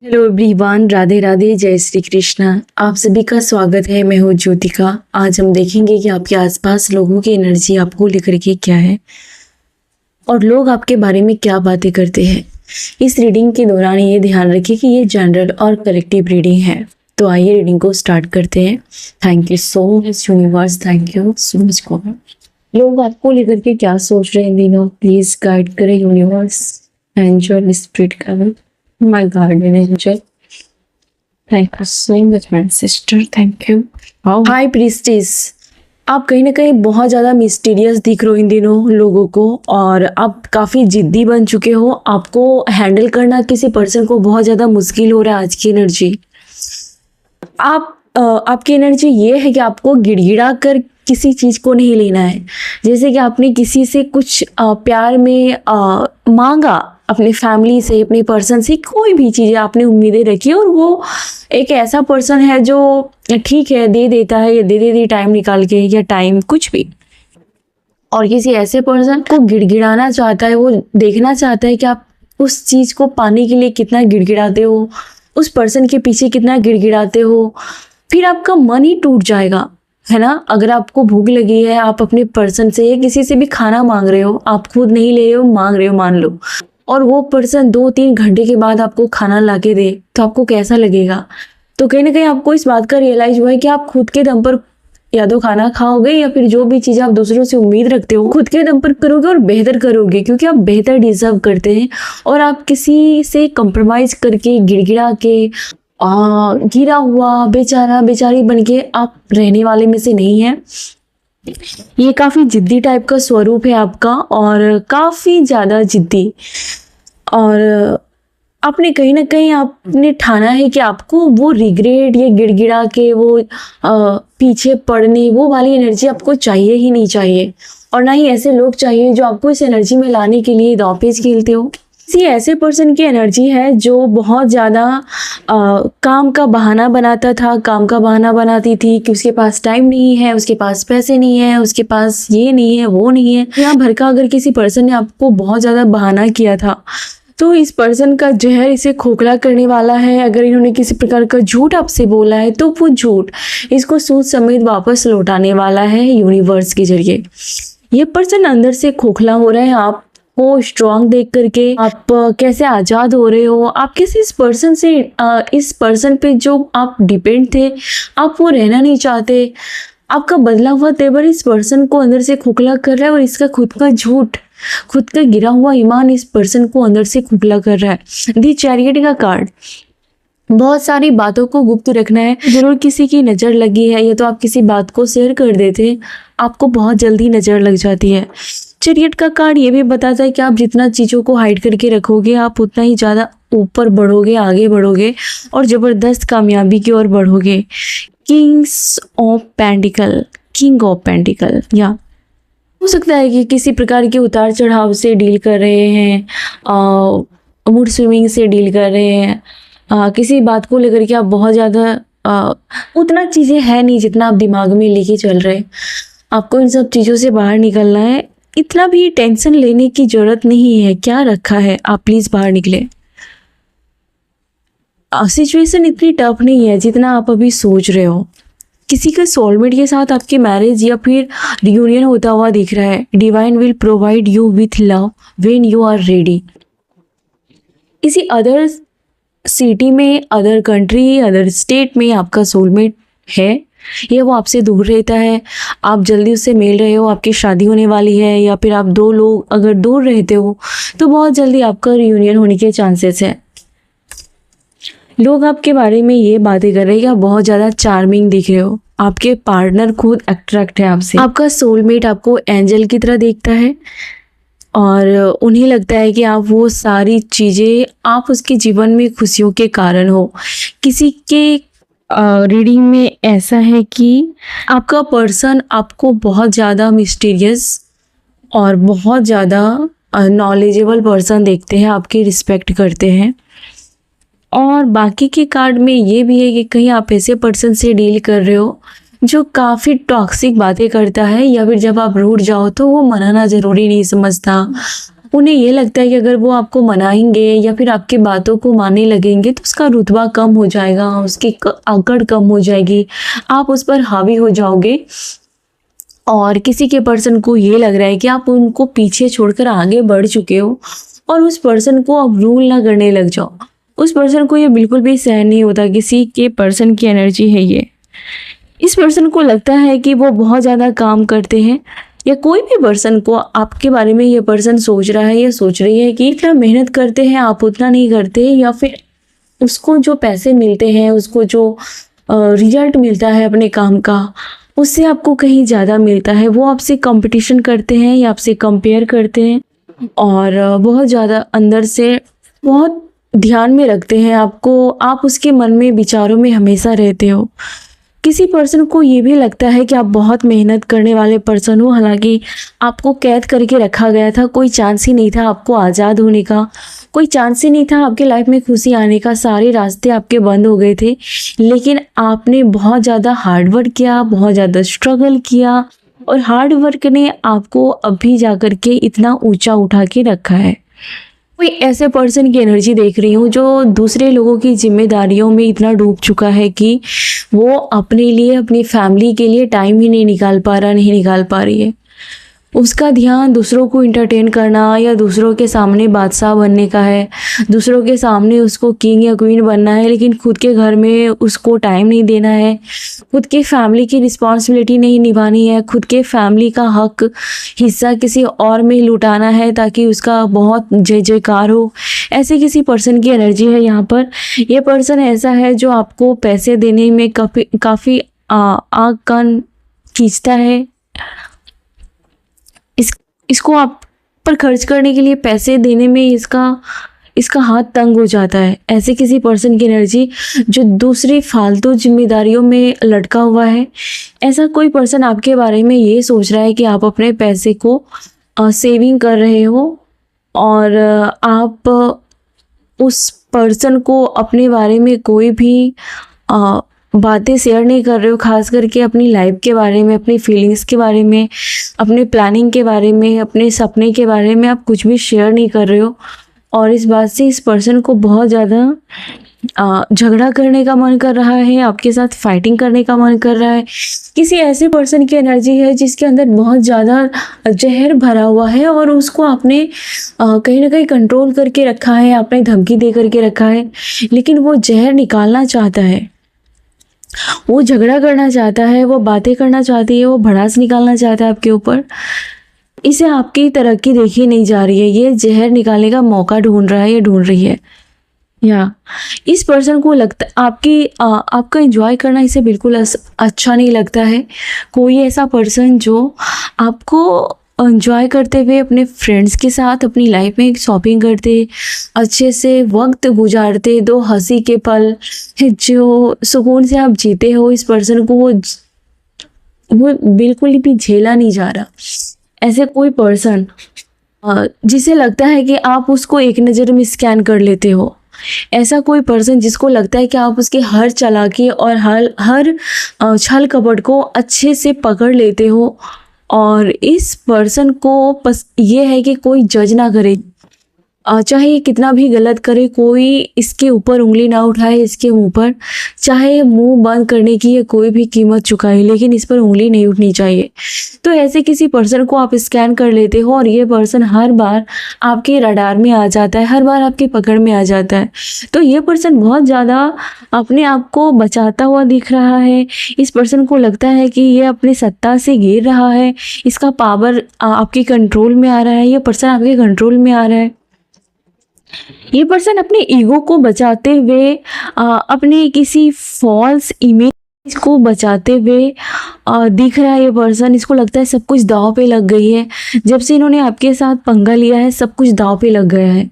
Hello everyone, Radhe Radhe, जय श्री कृष्णा। आप सभी का स्वागत है। मैं हूँ ज्योतिका। आज हम देखेंगे कि आपके आसपास लोगों की एनर्जी आपको लेकर के क्या है और लोग आपके बारे में क्या बातें करते हैं। इस रीडिंग के दौरान ये ध्यान रखिए कि ये जनरल और कलेक्टिव रीडिंग है। तो आइए रीडिंग को स्टार्ट करते हैं। Thank you so much universe, thank you so much God. लोग आपको लेकर के क्या सोच रहे हैं दिनों, प्लीज गाइड करें universe, angel, spirit guide, my guardian angel. Thank you so much, my sister. Thank you. Wow. Hi priestess. आप कहीं ना कहीं बहुत ज़्यादा मिस्टीरियस दिख रहे हो इन दिनों लोगों को, और आप काफ़ी जिद्दी बन चुके हो। आपको हैंडल करना किसी पर्सन को बहुत ज़्यादा मुश्किल हो रहा है आज की एनर्जी। आपकी एनर्जी ये है कि आपको गिड़गिड़ा कर किसी चीज़ को नहीं लेना है। जैसे कि आपने किसी से कुछ प्यार में मांगा, अपने फैमिली से, अपने पर्सन से कोई भी चीज़ें आपने उम्मीदें रखी और वो एक ऐसा पर्सन है जो ठीक है दे देता है या दे देती टाइम निकाल के या टाइम कुछ भी, और किसी ऐसे पर्सन को गिड़गिड़ाना चाहता है। वो देखना चाहता है कि आप उस चीज़ को पाने के लिए कितना गिड़गिड़ाते हो, उस पर्सन के पीछे कितना गिड़गिड़ाते हो। फिर आपका मन ही टूट जाएगा, है ना। अगर आपको भूख लगी है, आप अपने पर्सन से या किसी से भी खाना मांग रहे हो, आप खुद नहीं ले रहे हो, मांग रहे हो मान लो, और वो पर्सन 2-3 घंटे के बाद आपको खाना ला के दे, तो आपको कैसा लगेगा। तो कहीं ना कहीं आपको इस बात का रियलाइज हुआ है कि आप खुद के दम पर या तो खाना खाओगे या फिर जो भी चीज़ आप दूसरों से उम्मीद रखते हो खुद के दम पर करोगे और बेहतर करोगे, क्योंकि आप बेहतर डिजर्व करते हैं। और आप किसी से कंप्रोमाइज करके, गिड़गिड़ा के, गिरा हुआ बेचारा बेचारी बन के आप रहने वाले में से नहीं है। ये काफ़ी जिद्दी टाइप का स्वरूप है आपका, और काफ़ी ज़्यादा जिद्दी। और आपने कहीं ना कहीं आपने ठाना है कि आपको वो रिग्रेट या गिड़गिड़ा के वो पीछे पड़ने वो वाली एनर्जी आपको चाहिए ही नहीं चाहिए, और ना ही ऐसे लोग चाहिए जो आपको इस एनर्जी में लाने के लिए दांवपेच खेलते हो। किसी ऐसे पर्सन की एनर्जी है जो बहुत ज़्यादा काम का बहाना बनाता था, काम का बहाना बनाती थी कि उसके पास टाइम नहीं है, उसके पास पैसे नहीं है, उसके पास ये नहीं है, वो नहीं है। यहाँ भर का अगर किसी पर्सन ने आपको बहुत ज़्यादा बहाना किया था, तो इस पर्सन का जहर इसे खोखला करने वाला है। अगर इन्होंने किसी प्रकार का झूठ आपसे बोला है, तो वो झूठ इसको सूद समेत वापस लौटाने वाला है यूनिवर्स के जरिए। ये पर्सन अंदर से खोखला हो रहा है आप को स्ट्रांग देख करके। आप कैसे आज़ाद हो रहे हो, आप कैसे इस पर्सन से, इस पर्सन पे जो आप डिपेंड थे, आप वो रहना नहीं चाहते। आपका बदला हुआ तेवर इस पर्सन को अंदर से खोखला कर रहा है, और इसका खुद का झूठ, खुद का गिरा हुआ ईमान इस पर्सन को अंदर से खोखला कर रहा है। दी चैरियट का कार्ड, बहुत सारी बातों को गुप्त रखना है। जरूर किसी की नज़र लगी है, या तो आप किसी बात को शेयर कर देते, आपको बहुत जल्दी नज़र लग जाती है। चैरियट का कार्ड ये भी बताता है कि आप जितना चीज़ों को हाइड करके रखोगे, आप उतना ही ज़्यादा ऊपर बढ़ोगे, आगे बढ़ोगे और ज़बरदस्त कामयाबी की ओर बढ़ोगे। Kings of pentacle, king of pentacle, या हो सकता है कि किसी प्रकार के उतार चढ़ाव से डील कर रहे हैं, मूड स्विंगिंग से डील कर रहे हैं, किसी बात को लेकर के आप बहुत ज़्यादा उतना चीज़ें है नहीं जितना आप दिमाग में लेके चल रहे हैं। आपको इन सब चीज़ों से बाहर निकलना है। इतना भी टेंशन लेने की ज़रूरत नहीं है। क्या रखा है, आप प्लीज़ बाहर निकले। सिचुएशन इतनी टफ नहीं है जितना आप अभी सोच रहे हो। किसी का सोलमेट के साथ आपकी मैरिज या फिर रियूनियन होता हुआ दिख रहा है। Divine will provide you with love when you are ready. किसी अदर सिटी में, अदर कंट्री, अदर स्टेट में आपका सोलमेट है, या वो आपसे दूर रहता है, आप जल्दी उससे मिल रहे हो, आपकी शादी होने वाली है, या फिर आप दो लोग अगर दूर रहते हो तो बहुत जल्दी आपका रियूनियन होने के चांसेस है। लोग आपके बारे में ये बातें कर रहे हैं कि आप बहुत ज़्यादा चार्मिंग दिख रहे हो। आपके पार्टनर खुद अट्रैक्ट है आपसे। आपका सोलमेट आपको एंजल की तरह देखता है, और उन्हें लगता है कि आप वो सारी चीज़ें, आप उसके जीवन में खुशियों के कारण हो। किसी के रीडिंग में ऐसा है कि आपका पर्सन आपको बहुत ज़्यादा मिस्टीरियस और बहुत ज़्यादा नॉलेजेबल पर्सन देखते हैं, आपकी रिस्पेक्ट करते हैं। और बाकी के कार्ड में ये भी है कि कहीं आप ऐसे पर्सन से डील कर रहे हो जो काफ़ी टॉक्सिक बातें करता है, या फिर जब आप रूठ जाओ तो वो मनाना ज़रूरी नहीं समझता, उन्हें ये लगता है कि अगर वो आपको मनाएंगे या फिर आपकी बातों को मानने लगेंगे तो उसका रुतबा कम हो जाएगा, उसकी आकड़ कम हो जाएगी, आप उस पर हावी हो जाओगे। और किसी के पर्सन को ये लग रहा है कि आप उनको पीछे छोड़कर आगे बढ़ चुके हो और उस पर्सन को अब रूल ना करने लग जाओ। उस पर्सन को ये बिल्कुल भी सहन नहीं होता, किसी के पर्सन की एनर्जी है ये। इस पर्सन को लगता है कि वो बहुत ज़्यादा काम करते हैं, या कोई भी पर्सन को आपके बारे में ये पर्सन सोच रहा है या सोच रही है कि इतना मेहनत करते हैं आप उतना नहीं करते, या फिर उसको जो पैसे मिलते हैं, उसको जो रिजल्ट मिलता है अपने काम का, उससे आपको कहीं ज़्यादा मिलता है। वो आपसे कंपटीशन करते हैं या आपसे कंपेयर करते हैं और बहुत ज़्यादा अंदर से बहुत ध्यान में रखते हैं आपको, आप उसके मन में विचारों में हमेशा रहते हो। किसी पर्सन को ये भी लगता है कि आप बहुत मेहनत करने वाले पर्सन हो, हालांकि आपको कैद करके रखा गया था, कोई चांस ही नहीं था आपको आज़ाद होने का, कोई चांस ही नहीं था आपके लाइफ में खुशी आने का, सारे रास्ते आपके बंद हो गए थे। लेकिन आपने बहुत ज़्यादा हार्डवर्क किया, बहुत ज़्यादा स्ट्रगल किया और हार्डवर्क ने आपको अभी जा कर के इतना ऊंचा उठा के रखा है। कोई ऐसे पर्सन की एनर्जी देख रही हूँ जो दूसरे लोगों की जिम्मेदारियों में इतना डूब चुका है कि वो अपने लिए, अपनी फैमिली के लिए टाइम ही नहीं निकाल पा रहा, नहीं निकाल पा रही है। उसका ध्यान दूसरों को इंटरटेन करना या दूसरों के सामने बादशाह बनने का है, दूसरों के सामने उसको किंग या क्वीन बनना है, लेकिन खुद के घर में उसको टाइम नहीं देना है, खुद की फैमिली की रिस्पॉन्सिबिलिटी नहीं निभानी है, खुद के फैमिली का हक हिस्सा किसी और में लुटाना है ताकि उसका बहुत जय जयकार हो। ऐसे किसी पर्सन की एनर्जी है यहाँ पर। ये पर्सन ऐसा है जो आपको पैसे देने में काफ़ी आग कान खींचता है, इसको आप पर खर्च करने के लिए पैसे देने में इसका हाथ तंग हो जाता है। ऐसे किसी पर्सन की एनर्जी जो दूसरी फालतू जिम्मेदारियों में लटका हुआ है। ऐसा कोई पर्सन आपके बारे में ये सोच रहा है कि आप अपने पैसे को सेविंग कर रहे हो और आप उस पर्सन को अपने बारे में कोई भी बातें शेयर नहीं कर रहे हो, खास करके अपनी लाइफ के बारे में, अपनी फीलिंग्स के बारे में, अपने प्लानिंग के बारे में, अपने सपने के बारे में आप कुछ भी शेयर नहीं कर रहे हो। और इस बात से इस पर्सन को बहुत ज़्यादा झगड़ा करने का मन कर रहा है, आपके साथ फाइटिंग करने का मन कर रहा है। किसी ऐसे पर्सन की एनर्जी है जिसके अंदर बहुत ज़्यादा जहर भरा हुआ है और उसको आपने कहीं ना कहीं कंट्रोल करके रखा है, आपने धमकी दे करके रखा है, लेकिन वो जहर निकालना चाहता है, वो झगड़ा करना चाहता है, वो बातें करना चाहती है, वो भड़ास निकालना चाहता है आपके ऊपर। इसे आपकी तरक्की देखी नहीं जा रही है, ये जहर निकालने का मौका ढूंढ रहा है या ढूंढ रही है। या इस पर्सन को लगता आपका एंजॉय करना इसे बिल्कुल अच्छा नहीं लगता है। कोई ऐसा पर्सन जो आपको एंजॉय करते हुए अपने फ्रेंड्स के साथ अपनी लाइफ में शॉपिंग करते, अच्छे से वक्त गुजारते, दो हंसी के पल जो सुकून से आप जीते हो, इस पर्सन को वो बिल्कुल भी झेला नहीं जा रहा। ऐसे कोई पर्सन जिसे लगता है कि आप उसको एक नज़र में स्कैन कर लेते हो, ऐसा कोई पर्सन जिसको लगता है कि आप उसके हर चालाकी और हर छल कपट को अच्छे से पकड़ लेते हो। और इस पर्सन को ये है कि कोई जज ना करे, चाहे ये कितना भी गलत करे, कोई इसके ऊपर उंगली ना उठाए इसके मुंह पर, चाहे मुंह बंद करने की ये कोई भी कीमत चुकाए, लेकिन इस पर उंगली नहीं उठनी चाहिए। तो ऐसे किसी पर्सन को आप स्कैन कर लेते हो और ये पर्सन हर बार आपके रडार में आ जाता है, हर बार आपकी पकड़ में आ जाता है। तो ये पर्सन बहुत ज़्यादा अपने आप को बचाता हुआ दिख रहा है। इस पर्सन को लगता है कि ये अपनी सत्ता से गिर रहा है, इसका पावर आपके कंट्रोल में आ रहा है, ये पर्सन आपके कंट्रोल में आ रहा है। ये पर्सन अपने ईगो को बचाते हुए, अपने किसी फॉल्स इमेज को बचाते हुए दिख रहा है। ये पर्सन, इसको लगता है सब कुछ दांव पे लग गई है, जब से इन्होंने आपके साथ पंगा लिया है सब कुछ दांव पे लग गया है।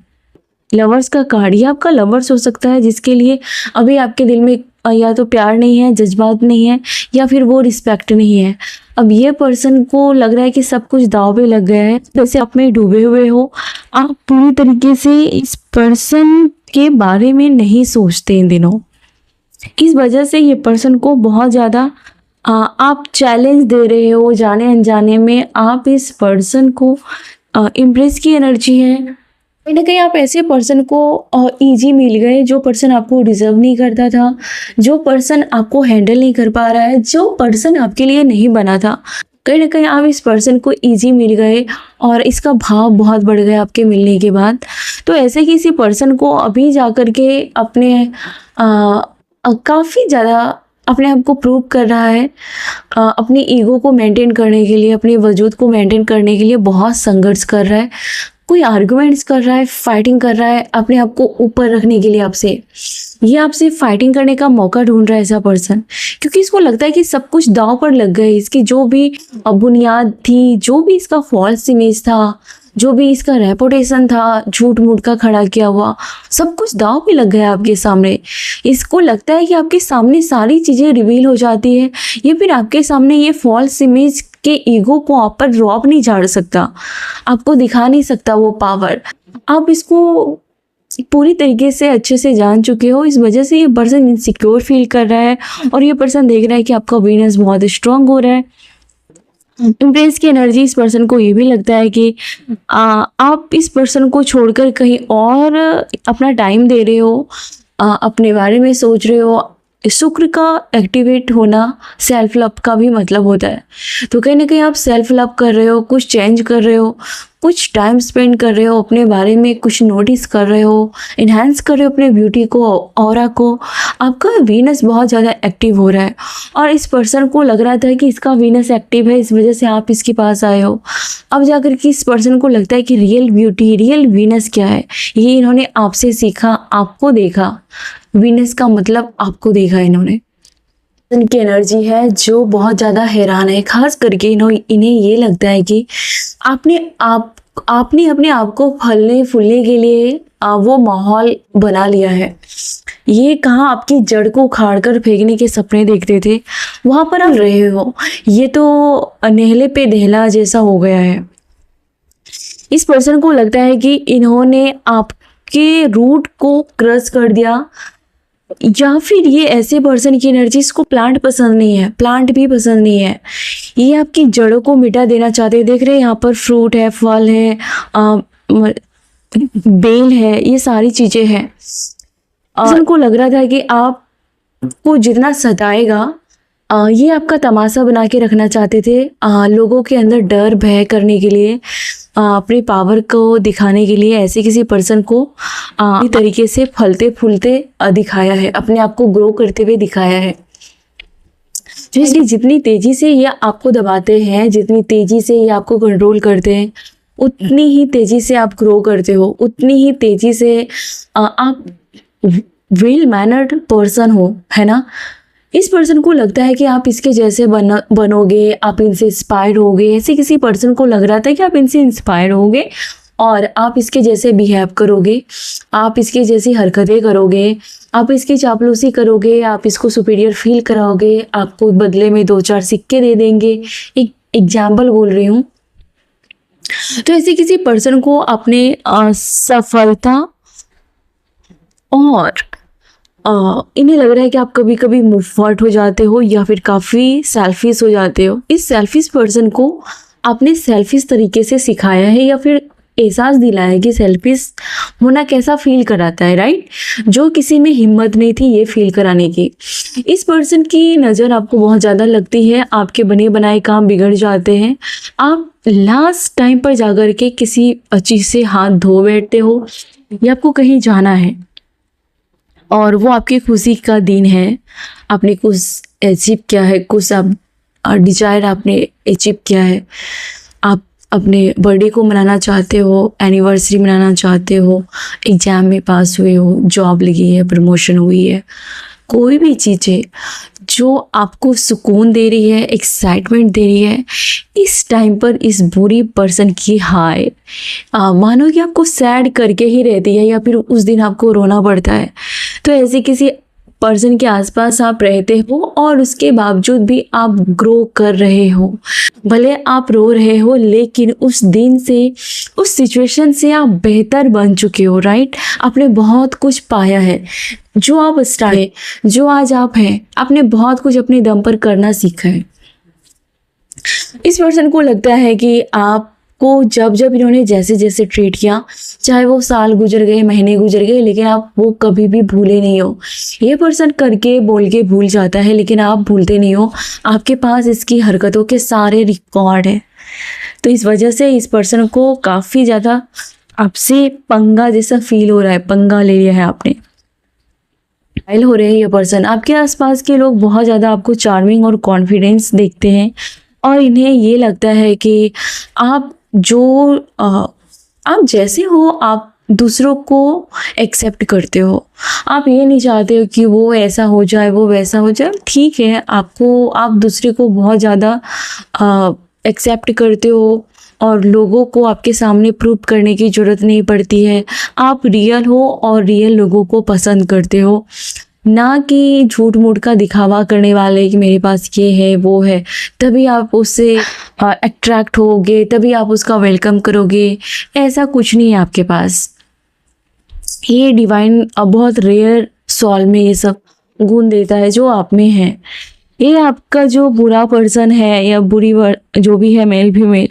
लवर्स का कार्ड, ये आपका लवर्स हो सकता है जिसके लिए अभी आपके दिल में या तो प्यार नहीं है, जज्बात नहीं है, या फिर वो रिस्पेक्ट नहीं है। अब ये पर्सन को लग रहा है कि सब कुछ दांव पे लग गया है, जैसे आप में डूबे हुए हो। आप पूरी तरीके से इस पर्सन के बारे में नहीं सोचते इन दिनों, इस वजह से ये पर्सन को बहुत ज़्यादा आप चैलेंज दे रहे हो, जाने अनजाने में आप इस पर्सन को इम्प्रेस की एनर्जी है। कहीं ना कहीं आप ऐसे पर्सन को इजी मिल गए, जो पर्सन आपको डिजर्व नहीं करता था, जो पर्सन आपको हैंडल नहीं कर पा रहा है, जो पर्सन आपके लिए नहीं बना था। कहीं ना कहीं आप इस पर्सन को इजी मिल गए और इसका भाव बहुत बढ़ गया आपके मिलने के बाद। तो ऐसे किसी पर्सन को अभी जा कर के अपने काफ़ी ज़्यादा अपने आप को प्रूव कर रहा है, अपनी ईगो को मेंटेन करने के लिए, अपने वजूद को मेंटेन करने के लिए बहुत संघर्ष कर रहा है, कोई आर्गुमेंट्स कर रहा है, फाइटिंग कर रहा है अपने आप को ऊपर रखने के लिए आपसे। ये आपसे फाइटिंग करने का मौका ढूंढ रहा है ऐसा पर्सन, क्योंकि इसको लगता है कि सब कुछ दांव पर लग गए। इसकी जो भी बुनियाद थी, जो भी इसका फॉल्स इमेज था, जो भी इसका रेपुटेशन था झूठ मूठ का खड़ा किया हुआ, सब कुछ दांव पे लग गया आपके सामने। इसको लगता है कि आपके सामने सारी चीज़ें रिवील हो जाती है, ये फिर आपके सामने ये फॉल्स इमेज के ईगो को आप पर रॉब नहीं झाड़ सकता, आपको दिखा नहीं सकता वो पावर। आप इसको पूरी तरीके से अच्छे से जान चुके हो, इस वजह से ये पर्सन इनसिक्योर फील कर रहा है और ये पर्सन देख रहा है कि आपका वीनस बहुत स्ट्रांग हो रहा है। इम्प्रेस की एनर्जी इस पर्सन को ये भी लगता है कि आप इस पर्सन को छोड़कर कहीं और अपना टाइम दे रहे हो, अपने बारे में सोच रहे हो। शुक्र का एक्टिवेट होना सेल्फ लव का भी मतलब होता है। तो कहीं ना कहीं आप सेल्फ लव कर रहे हो, कुछ चेंज कर रहे हो, कुछ टाइम स्पेंड कर रहे हो, अपने बारे में कुछ नोटिस कर रहे हो, इन्हांस कर रहे हो अपने ब्यूटी को, ऑरा को। आपका वीनस बहुत ज़्यादा एक्टिव हो रहा है और इस पर्सन को लग रहा था कि इसका वीनस एक्टिव है, इस वजह से आप इसके पास आए हो। अब जाकर के इस पर्सन को लगता है कि रियल ब्यूटी, रियल वीनस क्या है, ये इन्होंने आपसे सीखा, आपको देखा। वीनस का मतलब आपको देखा इन्होंने। की एनर्जी है जो बहुत ज़्यादा हैरान है, खास करके इन्हें ये लगता है कि आपने अपने आप को फलने फूलने के लिए वो माहौल बना लिया है। ये कहाँ आपकी जड़ को उखाड़ कर फेंकने के सपने देखते थे, वहाँ पर आप रहे हो। ये तो नेहले पे दहला जैसा हो गया है। इस पर्सन को लगता है कि इन्होंने आपके रूट को क्रश कर दिया, या फिर ये ऐसे पर्सन की एनर्जी, इसको प्लांट पसंद नहीं है, प्लांट भी पसंद नहीं है, ये आपकी जड़ों को मिटा देना चाहते हैं। देख रहे हैं यहाँ पर फ्रूट है, फल है, बेल है, ये सारी चीज़ें हैं। पर्सन को लग रहा था कि आपको जितना सताएगा, ये आपका तमाशा बना के रखना चाहते थे, लोगों के अंदर डर भय करने के लिए, अपनी पावर को दिखाने के लिए ऐसे किसी पर्सन को इस तरीके से फलते फूलते दिखाया है, अपने आप को ग्रो करते हुए दिखाया है। इसलिए जितनी तेजी से ये आपको दबाते हैं, जितनी तेजी से ये आपको कंट्रोल करते हैं, उतनी ही तेजी से आप ग्रो करते हो, उतनी ही तेजी से आप वेल मैनर्ड पर्सन हो, है ना। इस पर्सन को लगता है कि आप इसके जैसे बनोगे, आप इनसे इंस्पायर होगे। ऐसे किसी पर्सन को लग रहा था कि आप इनसे इंस्पायर होगे और आप इसके जैसे बिहेव करोगे, आप इसके जैसी हरकतें करोगे, आप इसकी चापलूसी करोगे, आप इसको सुपीरियर फील कराओगे, आपको बदले में 2-4 सिक्के दे देंगे। एक एग्जाम्पल बोल रही हूँ। तो ऐसे किसी पर्सन को अपने सफलता और इन्हें लग रहा है कि आप कभी कभी मुफट हो जाते हो या फिर काफ़ी सेल्फिश हो जाते हो। इस सेल्फिश पर्सन को आपने सेल्फिश तरीके से सिखाया है या फिर एहसास दिलाया है कि सेल्फिश होना कैसा फील कराता है, राइट। जो किसी में हिम्मत नहीं थी ये फील कराने की। इस पर्सन की नज़र आपको बहुत ज़्यादा लगती है, आपके बने बनाए काम बिगड़ जाते हैं, आप लास्ट टाइम पर जाकर के किसी चीज़ से हाथ धो बैठते हो या आपको कहीं जाना है और वो आपकी खुशी का दिन है, आपने कुछ अचीव किया है, कुछ आप डिजायर आपने अचीव किया है, आप अपने बर्थडे को मनाना चाहते हो, एनिवर्सरी मनाना चाहते हो, एग्ज़ाम में पास हुए हो, जॉब लगी है, प्रमोशन हुई है, कोई भी चीज़ें जो आपको सुकून दे रही है, एक्साइटमेंट दे रही है, इस टाइम पर इस बुरी पर्सन की हाय मानो कि आपको सैड करके ही रहती है या फिर उस दिन आपको रोना पड़ता है। तो ऐसे किसी पर्सन के आसपास आप रहते हो और उसके बावजूद भी आप ग्रो कर रहे हो। भले आप रो रहे हो लेकिन उस दिन से, उस सिचुएशन से आप बेहतर बन चुके हो, राइट। आपने बहुत कुछ पाया है, जो आप स्टार्ट, जो आज आप हैं, आपने बहुत कुछ अपने दम पर करना सीखा है। इस पर्सन को लगता है कि आप आपको जब जब इन्होंने जैसे जैसे ट्रीट किया, चाहे वो साल गुजर गए, महीने गुजर गए, लेकिन आप वो कभी भी भूले नहीं हो। ये पर्सन करके बोल के भूल जाता है, लेकिन आप भूलते नहीं हो। आपके पास इसकी हरकतों के सारे रिकॉर्ड हैं। तो इस वजह से इस पर्सन को काफ़ी ज़्यादा आपसे पंगा जैसा फील हो रहा है, पंगा ले लिया है आपने। घायल हो रहे हैं ये पर्सन। आपके आसपास के लोग बहुत ज़्यादा आपको चार्मिंग और कॉन्फिडेंस देखते हैं, और इन्हें ये लगता है कि आप आप जैसे हो, आप दूसरों को एक्सेप्ट करते हो। आप ये नहीं चाहते हो कि वो ऐसा हो जाए, वो वैसा हो जाए। ठीक है, आप दूसरे को बहुत ज़्यादा एक्सेप्ट करते हो, और लोगों को आपके सामने प्रूव करने की ज़रूरत नहीं पड़ती है। आप रियल हो और रियल लोगों को पसंद करते हो, ना कि झूठ मूठ का दिखावा करने वाले कि मेरे पास ये है वो है, तभी आप उससे अट्रैक्ट होगे, तभी आप उसका वेलकम करोगे। ऐसा कुछ नहीं है आपके पास। ये डिवाइन बहुत रेयर सॉल में ये सब गुण देता है जो आप में है। ये आपका जो बुरा पर्सन है या बुरी जो भी है, मेल फीमेल,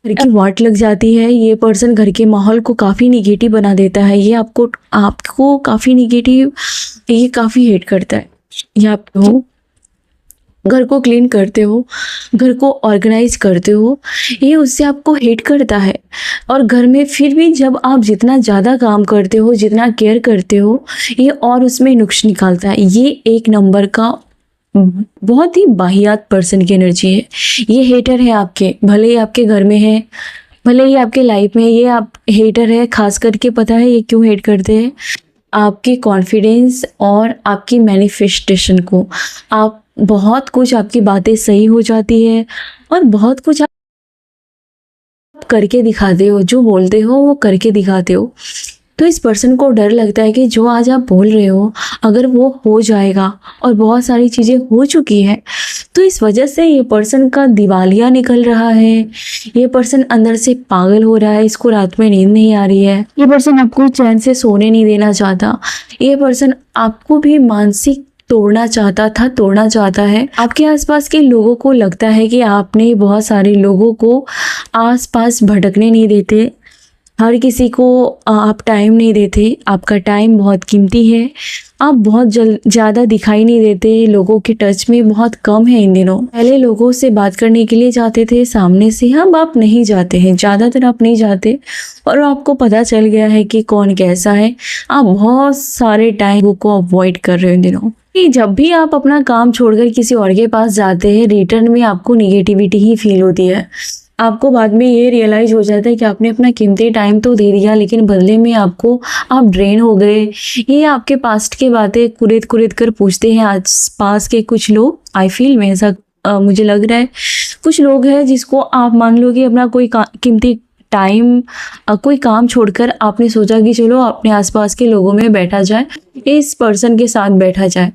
घर की वाट लग जाती है। ये पर्सन घर के माहौल को काफ़ी निगेटिव बना देता है। ये आपको काफ़ी निगेटिव, ये काफ़ी हेट करता है। ये आप हो घर को क्लीन करते हो, घर को ऑर्गेनाइज करते हो, ये उससे आपको हेट करता है। और घर में फिर भी जब आप जितना ज़्यादा काम करते हो, जितना केयर करते हो, ये और उसमें नुक्स निकालता है। ये एक नंबर का बहुत ही वाहियात पर्सन की एनर्जी है। ये हेटर है आपके, भले ही आपके घर में है, भले ही आपके लाइफ में, ये आप हेटर है। खास करके पता है ये क्यों हेट करते हैं? आपके कॉन्फिडेंस और आपकी मैनिफेस्टेशन को। आप बहुत कुछ, आपकी बातें सही हो जाती है, और बहुत कुछ आप करके दिखाते हो, जो बोलते हो वो करके दिखाते हो। तो इस पर्सन को डर लगता है कि जो आज आप बोल रहे हो, अगर वो हो जाएगा, और बहुत सारी चीज़ें हो चुकी है, तो इस वजह से ये पर्सन का दिवालिया निकल रहा है। ये पर्सन अंदर से पागल हो रहा है, इसको रात में नींद नहीं आ रही है। ये पर्सन आपको चैन से सोने नहीं देना चाहता। ये पर्सन आपको भी मानसिक तोड़ना चाहता है। आपके आसपास के लोगों को लगता है कि आपने बहुत सारे लोगों को आसपास भटकने नहीं देते, हर किसी को आप टाइम नहीं देते। आपका टाइम बहुत कीमती है। आप बहुत ज़्यादा दिखाई नहीं देते, लोगों के टच में बहुत कम है इन दिनों। पहले लोगों से बात करने के लिए जाते थे सामने से, अब आप नहीं जाते हैं, ज़्यादातर आप नहीं जाते, और आपको पता चल गया है कि कौन कैसा है। आप बहुत सारे टाइम को अवॉइड कर रहे हो इन दिनों। जब भी आप अपना काम छोड़कर किसी और के पास जाते हैं, रिटर्न में आपको निगेटिविटी ही फील होती है। आपको बाद में ये रियलाइज़ हो जाता है कि आपने अपना कीमती टाइम तो दे दिया, लेकिन बदले में आप ड्रेन हो गए। ये आपके पास्ट की बातें कुरेद कर पूछते हैं आस पास के कुछ लोग। आई फील में ऐसा मुझे लग रहा है कुछ लोग हैं जिसको आप मान लो कि अपना कोई कीमती टाइम, कोई काम छोड़कर आपने सोचा कि चलो अपने आसपास के लोगों में बैठा जाए, इस पर्सन के साथ बैठा जाए।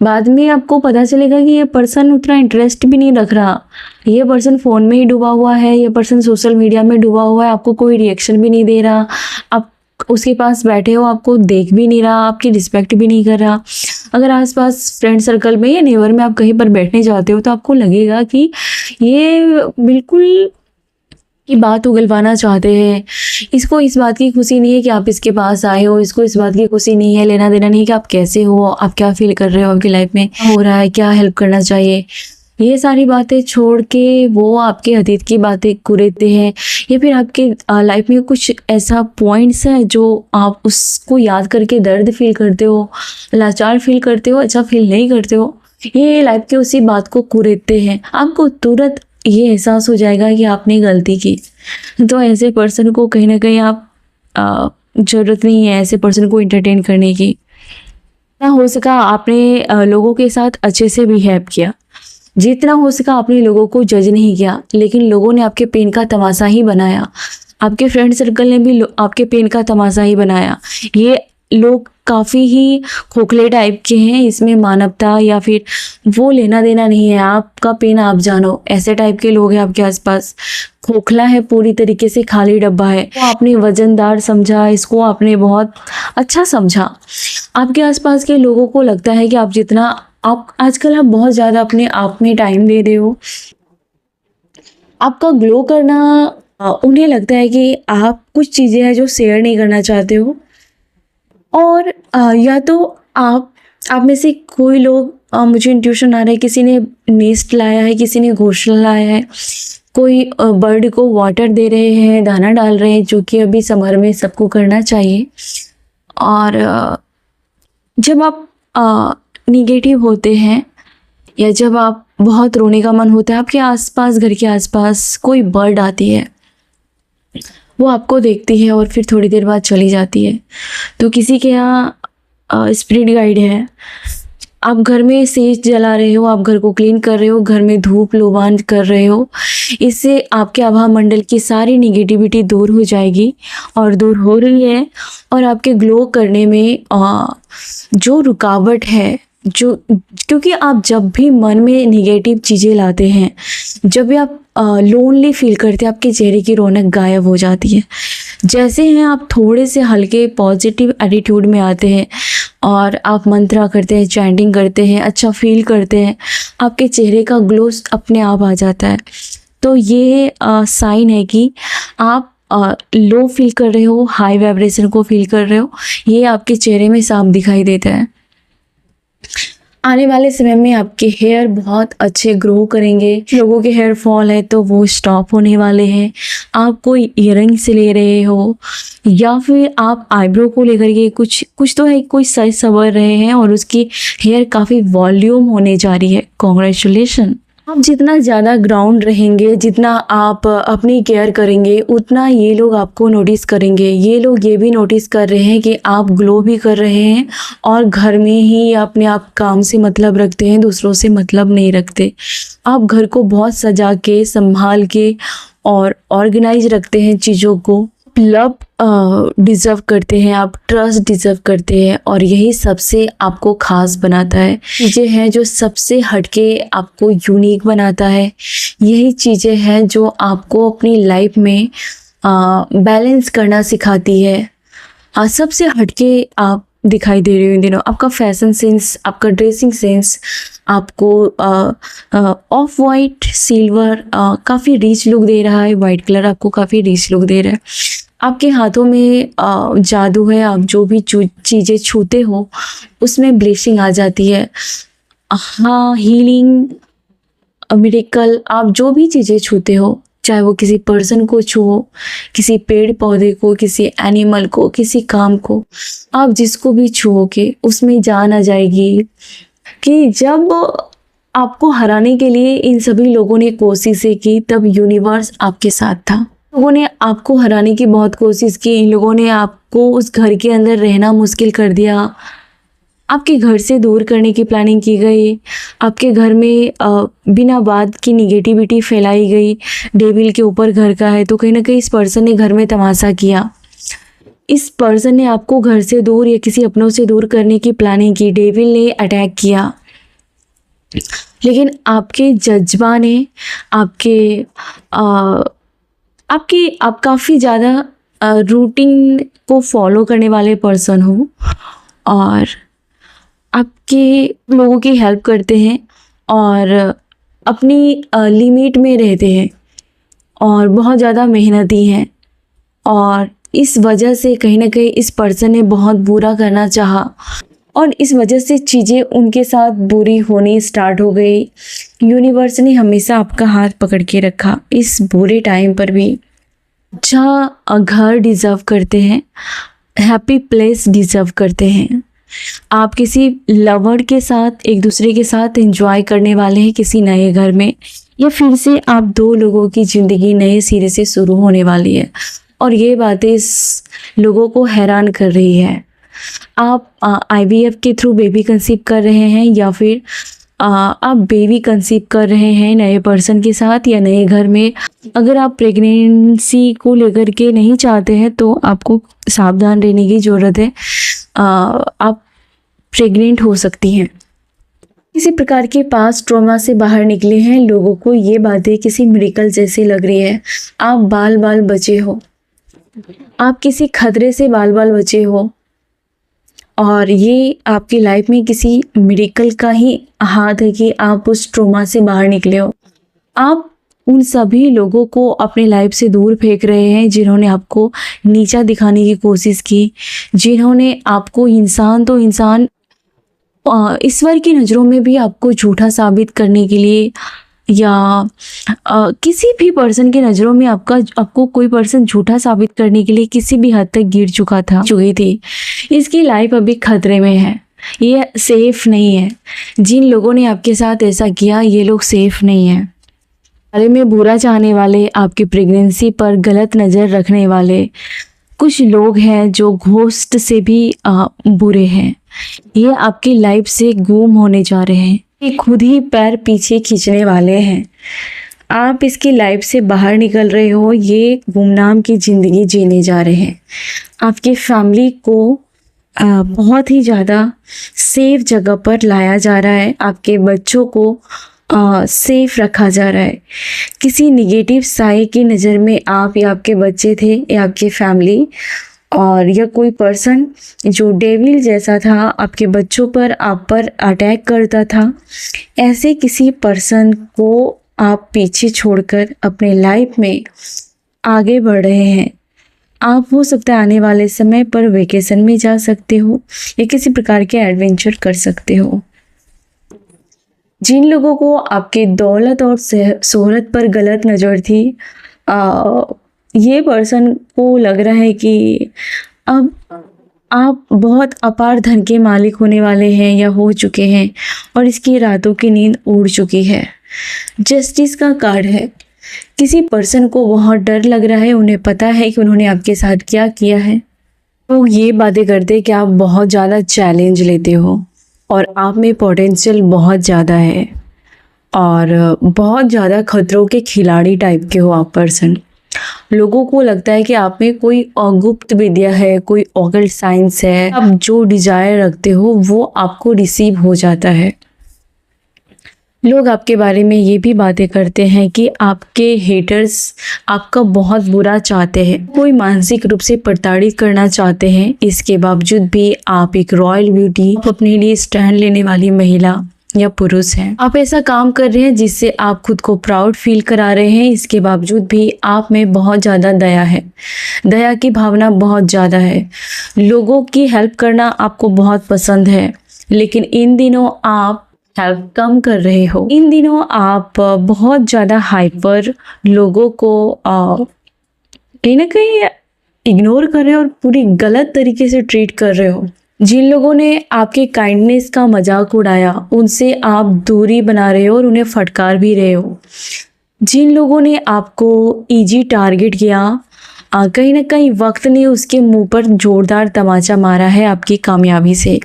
बाद में आपको पता चलेगा कि ये पर्सन उतना इंटरेस्ट भी नहीं रख रहा। ये पर्सन फ़ोन में ही डूबा हुआ है, ये पर्सन सोशल मीडिया में डूबा हुआ है, आपको कोई रिएक्शन भी नहीं दे रहा। आप उसके पास बैठे हो, आपको देख भी नहीं रहा, आपकी रिस्पेक्ट भी नहीं कर रहा। अगर आसपास फ्रेंड सर्कल में या नेबर में आप कहीं पर बैठने जाते हो, तो आपको लगेगा कि ये बिल्कुल की बात उगलवाना चाहते हैं। इसको इस बात की खुशी नहीं है कि आप इसके पास आए हो, इसको इस बात की खुशी नहीं है, लेना देना नहीं कि आप कैसे हो, आप क्या फील कर रहे हो, आपकी लाइफ में क्या हो रहा है, क्या हेल्प करना चाहिए। ये सारी बातें छोड़ के वो आपके अतीत की बातें कुरेदते हैं, या फिर आपके लाइफ में कुछ ऐसा पॉइंट्स है जो आप उसको याद करके दर्द फील करते हो, लाचार फील करते हो, अच्छा फील नहीं करते हो। ये लाइफ के उसी बात को कुरेदते हैं। आपको तुरंत ये एहसास हो जाएगा कि आपने गलती की। तो ऐसे पर्सन को कहीं ना कहीं आप ज़रूरत नहीं है ऐसे पर्सन को इंटरटेन करने की। जितना हो सका आपने लोगों के साथ अच्छे से बिहेव किया, जितना हो सका आपने लोगों को जज नहीं किया, लेकिन लोगों ने आपके पेन का तमाशा ही बनाया। आपके फ्रेंड सर्कल ने भी आपके पेन का तमाशा ही बनाया। ये लोग काफ़ी ही खोखले टाइप के हैं, इसमें मानवता या फिर वो लेना देना नहीं है। आपका पेन आप जानो, ऐसे टाइप के लोग हैं आपके आसपास। खोखला है, पूरी तरीके से खाली डब्बा है। तो आपने वजनदार समझा, इसको आपने बहुत अच्छा समझा। आपके आसपास के लोगों को लगता है कि आप आजकल आप बहुत ज़्यादा अपने आप में टाइम दे रहे हो, आपका ग्लो करना उन्हें लगता है कि आप कुछ चीज़ें हैं जो शेयर नहीं करना चाहते हो, और या तो आप में से कोई लोग, मुझे इंट्यूशन आ रहा है, किसी ने नेस्ट लाया है, किसी ने घोंसला लाया है, कोई बर्ड को वाटर दे रहे हैं, दाना डाल रहे हैं, जो कि अभी समर में सबको करना चाहिए। और जब आप निगेटिव होते हैं या जब आप बहुत रोने का मन होता है, आपके आसपास, घर के आसपास कोई बर्ड आती है, वो आपको देखती है और फिर थोड़ी देर बाद चली जाती है। तो किसी के यहाँ स्पिरिट गाइड है, आप घर में सेज जला रहे हो, आप घर को क्लीन कर रहे हो, घर में धूप लोबान कर रहे हो, इससे आपके आभा मंडल की सारी निगेटिविटी दूर हो जाएगी और दूर हो रही है। और आपके ग्लो करने में जो रुकावट है, जो, क्योंकि आप जब भी मन में निगेटिव चीज़ें लाते हैं, जब भी आप लोनली फील करते हैं, आपके चेहरे की रौनक गायब हो जाती है। जैसे हैं आप थोड़े से हल्के पॉजिटिव एटीट्यूड में आते हैं और आप मंत्रा करते हैं, चैंटिंग करते हैं, अच्छा फील करते हैं, आपके चेहरे का ग्लो अपने आप आ जाता है। तो ये साइन है कि आप लो फील कर रहे हो, हाई वाइब्रेशन को फील कर रहे हो, ये आपके चेहरे में साफ दिखाई देता है। आने वाले समय में आपके हेयर बहुत अच्छे ग्रो करेंगे। लोगों के हेयर फॉल है तो वो स्टॉप होने वाले हैं। आप कोई ईयरिंग्स ले रहे हो या फिर आप आईब्रो को लेकर के कुछ तो है, कोई सज संवर रहे हैं और उसकी हेयर काफ़ी वॉल्यूम होने जा रही है, कॉन्ग्रेचुलेशन। आप जितना ज़्यादा ग्राउंड रहेंगे, जितना आप अपनी केयर करेंगे, उतना ये लोग आपको नोटिस करेंगे। ये लोग ये भी नोटिस कर रहे हैं कि आप ग्लो भी कर रहे हैं और घर में ही अपने आप काम से मतलब रखते हैं, दूसरों से मतलब नहीं रखते। आप घर को बहुत सजा के, संभाल के और ऑर्गेनाइज रखते हैं चीज़ों को। लव डिज़र्व करते हैं, आप ट्रस्ट डिज़र्व करते हैं और यही सबसे आपको ख़ास बनाता है। चीज़ें हैं जो सबसे हटके आपको यूनिक बनाता है। यही चीज़ें हैं जो आपको अपनी लाइफ में बैलेंस करना सिखाती है। सबसे हटके आप दिखाई दे रहे हो इन दिनों। आपका फैशन सेंस, आपका ड्रेसिंग सेंस आपको ऑफ वाइट सिल्वर काफ़ी रिच लुक दे रहा है। वाइट कलर आपको काफ़ी रिच लुक दे रहा है। आपके हाथों में जादू है, आप जो भी चीज़ें छूते हो उसमें ब्लेसिंग आ जाती है। हाँ, हीलिंग, मिरेकल, आप जो भी चीज़ें छूते हो, चाहे वो किसी पर्सन को छुओ, किसी पेड़ पौधे को, किसी एनिमल को, किसी काम को, आप जिसको भी छुओगे उसमें जान आ जाएगी कि जब आपको हराने के लिए इन सभी लोगों ने कोशिशें की, तब यूनिवर्स आपके साथ था। लोगों ने आपको हराने की बहुत कोशिश की, इन लोगों ने आपको उस घर के अंदर रहना मुश्किल कर दिया, आपके घर से दूर करने की प्लानिंग की गई, आपके घर में बिना बात की निगेटिविटी फैलाई गई। डेविल के ऊपर घर का है तो कहीं ना कहीं इस पर्सन ने घर में तमाशा किया। इस पर्सन ने आपको घर से दूर या किसी अपनों से दूर करने की प्लानिंग की। डेविल ने अटैक किया, लेकिन आपके जज्बा ने आप काफ़ी ज़्यादा रूटीन को फॉलो करने वाले पर्सन हो और आपके लोगों की हेल्प करते हैं और अपनी लिमिट में रहते हैं और बहुत ज़्यादा मेहनती हैं। और इस वजह से कहीं ना कहीं इस पर्सन ने बहुत बुरा करना चाहा और इस वजह से चीज़ें उनके साथ बुरी होनी स्टार्ट हो गई। यूनिवर्स ने हमेशा आपका हाथ पकड़ के रखा इस बुरे टाइम पर भी। जहाँ घर डिज़र्व करते हैं, हैप्पी प्लेस डिज़र्व करते हैं। आप किसी लवर के साथ, एक दूसरे के साथ एंजॉय करने वाले हैं किसी नए घर में, या फिर से आप दो लोगों की ज़िंदगी नए सिरे से शुरू होने वाली है। और ये बातें इस लोगों को हैरान कर रही है। आप IVF के थ्रू बेबी कंसीव कर रहे हैं या फिर आप बेबी कंसीव कर रहे हैं नए पर्सन के साथ या नए घर में। अगर आप प्रेगनेंसी को लेकर के नहीं चाहते हैं तो आपको सावधान रहने की ज़रूरत है। आप प्रेग्नेंट हो सकती हैं। किसी प्रकार के पास ट्रॉमा से बाहर निकले हैं लोगों को ये बातें किसी मिरेकल जैसी लग रही है। आप बाल बाल बचे हो, आप किसी खतरे से बाल बाल बचे हो और ये आपकी लाइफ में किसी मिरेकल का ही हाथ है कि आप उस ट्रॉमा से बाहर निकले हो। आप उन सभी लोगों को अपने लाइफ से दूर फेंक रहे हैं जिन्होंने आपको नीचा दिखाने की कोशिश की, जिन्होंने आपको इंसान तो इंसान ईश्वर की नज़रों में भी आपको झूठा साबित करने के लिए, या किसी भी पर्सन की नज़रों में आपको कोई पर्सन झूठा साबित करने के लिए किसी भी हद तक गिर चुकी थी। इसकी लाइफ अभी खतरे में है, ये सेफ नहीं है। जिन लोगों ने आपके साथ ऐसा किया ये लोग सेफ नहीं है। बारे में बुरा चाहने वाले, आपकी प्रेगनेंसी पर गलत नज़र रखने वाले कुछ लोग हैं जो घोस्ट से भी बुरे हैं। ये आपकी लाइफ से गुम होने जा रहे हैं, ये खुद ही पैर पीछे खींचने वाले हैं। आप इसकी लाइफ से बाहर निकल रहे हो, ये गुमनाम की ज़िंदगी जीने जा रहे हैं। आपकी फैमिली को बहुत ही ज़्यादा सेफ जगह पर लाया जा रहा है, आपके बच्चों को सेफ रखा जा रहा है। किसी निगेटिव साए की नज़र में आप या आपके बच्चे थे या आपकी फैमिली, और या कोई पर्सन जो डेविल जैसा था आपके बच्चों पर, आप पर अटैक करता था, ऐसे किसी पर्सन को आप पीछे छोड़कर अपने लाइफ में आगे बढ़ रहे हैं। आप हो सकता है आने वाले समय पर वेकेशन में जा सकते हो या किसी प्रकार के एडवेंचर कर सकते हो। जिन लोगों को आपके दौलत और शोहरत पर गलत नज़र थी, ये पर्सन को लग रहा है कि अब आप बहुत अपार धन के मालिक होने वाले हैं या हो चुके हैं, और इसकी रातों की नींद उड़ चुकी है। जस्टिस का कार्ड है। किसी पर्सन को बहुत डर लग रहा है, उन्हें पता है कि उन्होंने आपके साथ क्या किया है। तो ये बातें करते कि आप बहुत ज़्यादा चैलेंज लेते हो और आप में पोटेंशियल बहुत ज़्यादा है और बहुत ज़्यादा खतरों के खिलाड़ी टाइप के हो आप पर्सन। लोगों को लगता है कि आप में कोई गुप्त विद्या है, कोई ऑकल्ट साइंस है। आप जो डिजायर रखते हो वो आपको रिसीव हो जाता है। लोग आपके बारे में ये भी बातें करते हैं कि आपके हेटर्स आपका बहुत बुरा चाहते हैं, कोई मानसिक रूप से प्रताड़ित करना चाहते हैं। इसके बावजूद भी आप एक रॉयल ब्यूटी, अपने लिए स्टैंड लेने वाली महिला या पुरुष हैं। आप ऐसा काम कर रहे हैं जिससे आप खुद को प्राउड फील करा रहे हैं। इसके बावजूद भी आप में बहुत ज़्यादा दया है, दया की भावना बहुत ज़्यादा है। लोगों की हेल्प करना आपको बहुत पसंद है, लेकिन इन दिनों आप हेल्प कम कर रहे हो। इन दिनों आप बहुत ज़्यादा हाइपर, लोगों को कहीं ना कहीं इग्नोर कर रहे हो और पूरी गलत तरीके से ट्रीट कर रहे हो। जिन लोगों ने आपके काइंडनेस का मजाक उड़ाया उनसे आप दूरी बना रहे हो और उन्हें फटकार भी रहे हो। जिन लोगों ने आपको इजी टारगेट किया, कहीं ना कहीं वक्त ने उसके मुंह पर जोरदार तमाचा मारा है आपकी कामयाबी से।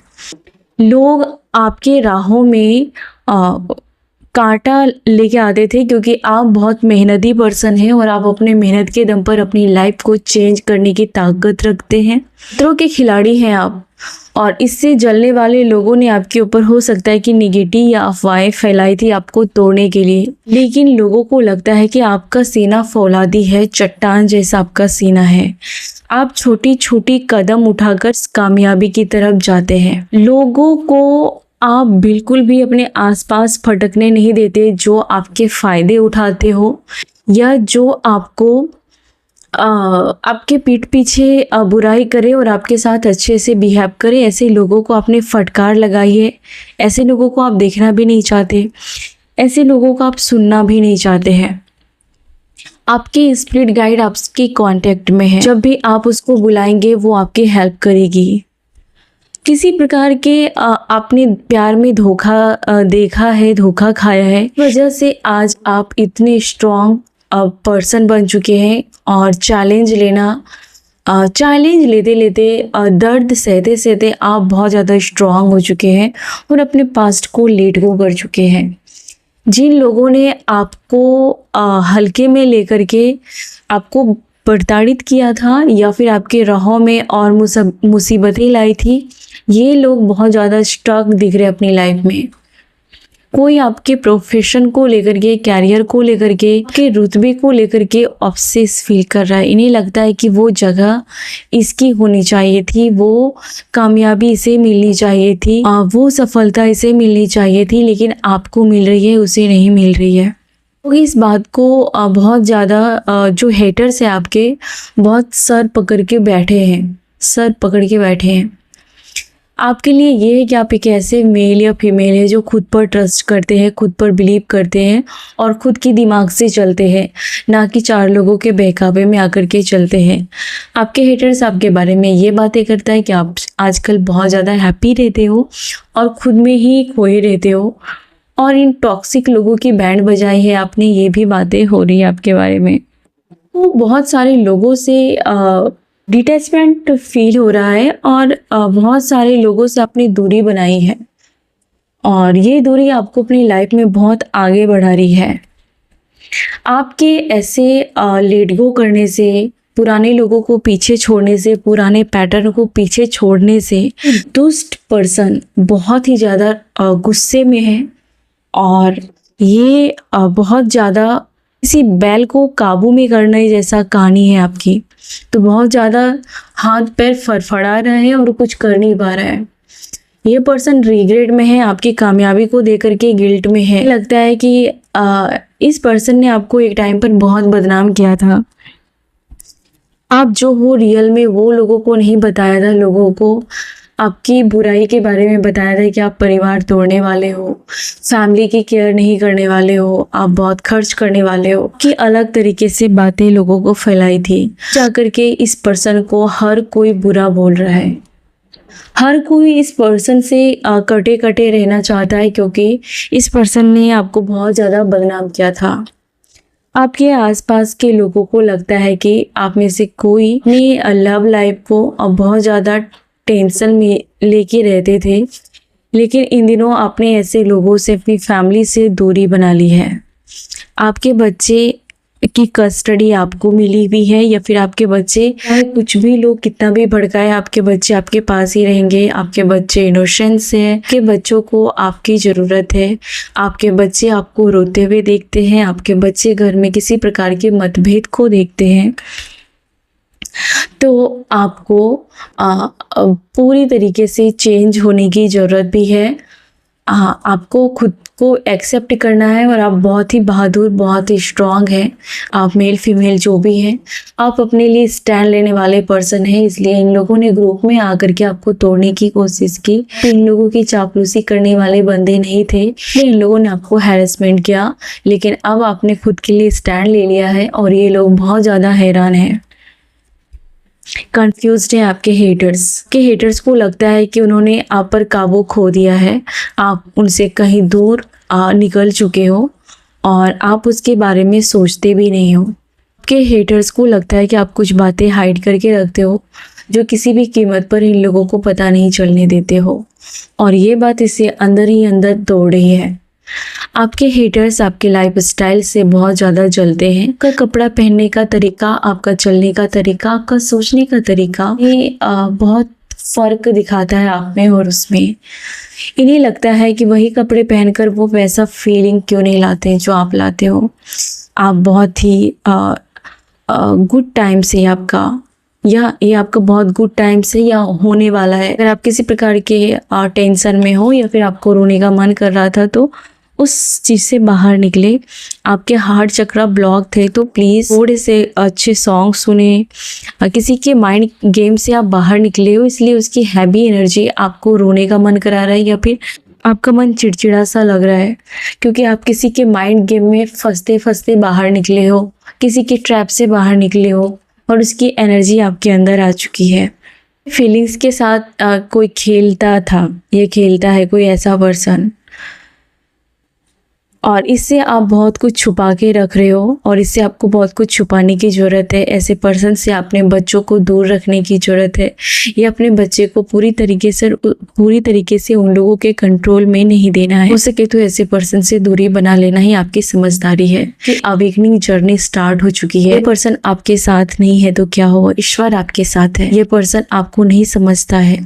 लोग आपके राहों में कांटा लेके आते थे क्योंकि आप बहुत मेहनती पर्सन हैं और आप अपने मेहनत के दम पर अपनी लाइफ को चेंज करने की ताकत रखते हैं। खतरों के खिलाड़ी हैं आप, और इससे जलने वाले लोगों ने आपके ऊपर हो सकता है कि निगेटिव या अफवाहें फैलाई थी आपको तोड़ने के लिए, लेकिन लोगों को लगता है कि आपका सीना फौलादी है, चट्टान जैसा आपका सीना है। आप छोटी छोटी कदम उठाकर कामयाबी की तरफ जाते हैं। लोगों को आप बिल्कुल भी अपने आसपास फटकने नहीं देते जो आपके फ़ायदे उठाते हो या जो आपको आपके पीठ पीछे बुराई करे और आपके साथ अच्छे से बिहेव करे। ऐसे लोगों को आपने फटकार लगाई है। ऐसे लोगों को आप देखना भी नहीं चाहते, ऐसे लोगों को आप सुनना भी नहीं चाहते हैं। आपकी स्पिरिट गाइड आपके कांटेक्ट में है, जब भी आप उसको बुलाएंगे वो आपकी हेल्प करेगी। किसी प्रकार के आपने प्यार में धोखा देखा है, धोखा खाया है, वजह से आज आप इतने स्ट्रॉन्ग पर्सन बन चुके हैं और चैलेंज लेते लेते दर्द सहते सहते आप बहुत ज़्यादा स्ट्रॉन्ग हो चुके हैं और अपने पास्ट को लेट गो कर चुके हैं। जिन लोगों ने आपको हल्के में लेकर के आपको प्रताड़ित किया था या फिर आपके राहों में और मुसीबतें लाई थी, ये लोग बहुत ज़्यादा स्टक दिख रहे अपनी लाइफ में। कोई आपके प्रोफेशन को लेकर के, कैरियर को लेकर के, आपके रुतबे को लेकर के ऑब्सेस फील कर रहा है। इन्हें लगता है कि वो जगह इसकी होनी चाहिए थी, वो कामयाबी इसे मिलनी चाहिए थी, वो सफलता इसे मिलनी चाहिए थी, लेकिन आपको मिल रही है, उसे नहीं मिल रही है। तो इस बात को बहुत ज़्यादा जो हेटर्स हैं आपके, बहुत सर पकड़ के बैठे हैं, सर पकड़ के बैठे हैं। आपके लिए ये है कि आप एक ऐसे मेल या फीमेल है जो खुद पर ट्रस्ट करते हैं, खुद पर बिलीव करते हैं और खुद की दिमाग से चलते हैं, ना कि 4 लोगों के बहकावे में आकर के चलते हैं। आपके हेटर्स आपके बारे में ये बातें करता है कि आप आजकल बहुत ज़्यादा हैप्पी रहते हो और खुद में ही खोए रहते हो, और इन टॉक्सिक लोगों की बैंड बजाई है आपने, ये भी बातें हो रही है आपके बारे में। तो बहुत सारे लोगों से डिटैचमेंट फील हो रहा है और बहुत सारे लोगों से आपने दूरी बनाई है, और ये दूरी आपको अपनी लाइफ में बहुत आगे बढ़ा रही है। आपके ऐसे लेट गो करने से, पुराने लोगों को पीछे छोड़ने से, पुराने पैटर्न को पीछे छोड़ने से दुष्ट पर्सन बहुत ही ज़्यादा गुस्से में है, और ये बहुत ज़्यादा किसी बैल को काबू में करने जैसा कहानी है आपकी। तो बहुत ज़्यादा हाथ पैर फड़फड़ा रहा है और कुछ कर नहीं पा रहा है। ये पर्सन रिग्रेट में है, आपकी कामयाबी को देकर के गिल्ट में है। लगता है कि इस पर्सन ने आपको एक टाइम पर बहुत बदनाम किया था। आप जो हो रियल में वो लोगों को नहीं बताया था, लोगों को आपकी बुराई के बारे में बताया था कि आप परिवार तोड़ने वाले हो, फैमिली की केयर नहीं करने वाले हो, आप बहुत खर्च करने वाले हो, कि अलग तरीके से बातें लोगों को फैलाई थी। जाकर के इस पर्सन को हर कोई बुरा बोल रहा है, हर कोई इस पर्सन से कटे कटे रहना चाहता है, क्योंकि इस पर्सन ने आपको बहुत ज़्यादा बदनाम किया था। आपके आसपास के लोगों को लगता है कि आप में से कोई अपनी लव लाइफ को बहुत ज़्यादा टेंशन में लेके रहते थे, लेकिन इन दिनों आपने ऐसे लोगों से, अपनी फैमिली से दूरी बना ली है। आपके बच्चे की कस्टडी आपको मिली हुई है, या फिर आपके बच्चे, चाहे कुछ भी लोग कितना भी भड़काए, आपके बच्चे आपके पास ही रहेंगे। आपके बच्चे इनोसेंस हैं, आपके बच्चों को आपकी ज़रूरत है। आपके बच्चे आपको रोते हुए देखते हैं, आपके बच्चे घर में किसी प्रकार के मतभेद को देखते हैं। तो आपको पूरी तरीके से चेंज होने की ज़रूरत भी है। आपको खुद को एक्सेप्ट करना है, और आप बहुत ही बहादुर, बहुत ही स्ट्रांग हैं। आप मेल फीमेल जो भी हैं, आप अपने लिए स्टैंड लेने वाले पर्सन हैं। इसलिए इन लोगों ने ग्रुप में आकर के आपको तोड़ने की कोशिश की। इन लोगों की चापलूसी करने वाले बंदे नहीं थे, इन लोगों ने आपको हैरेसमेंट किया, लेकिन अब आपने खुद के लिए स्टैंड ले लिया है, और ये लोग बहुत ज़्यादा हैरान हैं, कंफ्यूज्ड है। आपके हेटर्स को लगता है कि उन्होंने आप पर काबू खो दिया है, आप उनसे कहीं दूर निकल चुके हो, और आप उसके बारे में सोचते भी नहीं हो। आपके हेटर्स को लगता है कि आप कुछ बातें हाइड करके रखते हो, जो किसी भी कीमत पर इन लोगों को पता नहीं चलने देते हो, और ये बात इसे अंदर ही अंदर तोड़ रही है। आपके हेटर्स आपके लाइफ स्टाइल से बहुत ज़्यादा जलते हैं। आपका कपड़ा पहनने का तरीका, आपका चलने का तरीका, आपका सोचने का तरीका, ये बहुत फ़र्क दिखाता है आप में और उसमें। इन्हें लगता है कि वही कपड़े पहनकर वो वैसा फीलिंग क्यों नहीं लाते जो आप लाते हो। आप बहुत ही गुड टाइम से आपका, या ये आपका बहुत गुड टाइम से या होने वाला है। अगर आप किसी प्रकार के टेंशन में हो, या फिर आपको रोने का मन कर रहा था, तो उस चीज़ से बाहर निकले। आपके हार्ट चक्रा ब्लॉक थे, तो प्लीज़ थोड़े से अच्छे सॉन्ग सुने। किसी के माइंड गेम से आप बाहर निकले हो, इसलिए उसकी हैवी एनर्जी आपको रोने का मन करा रहा है, या फिर आपका मन चिड़चिड़ा सा लग रहा है, क्योंकि आप किसी के माइंड गेम में फंसते फंसते बाहर निकले हो, किसी के ट्रैप से बाहर निकले हो, और उसकी एनर्जी आपके अंदर आ चुकी है। फीलिंग्स के साथ कोई खेलता था, ये खेलता है कोई ऐसा पर्सन, और इससे आप बहुत कुछ छुपा के रख रहे हो, और इससे आपको बहुत कुछ छुपाने की ज़रूरत है। ऐसे पर्सन से अपने बच्चों को दूर रखने की ज़रूरत है, या अपने बच्चे को पूरी तरीके से उन लोगों के कंट्रोल में नहीं देना है। हो सके तो ऐसे पर्सन से दूरी बना लेना ही आपकी समझदारी है, कि अवेकनिंग जर्नी स्टार्ट हो चुकी है। ये पर्सन आपके साथ नहीं है तो क्या हो, ईश्वर आपके साथ है। ये पर्सन आपको नहीं समझता है,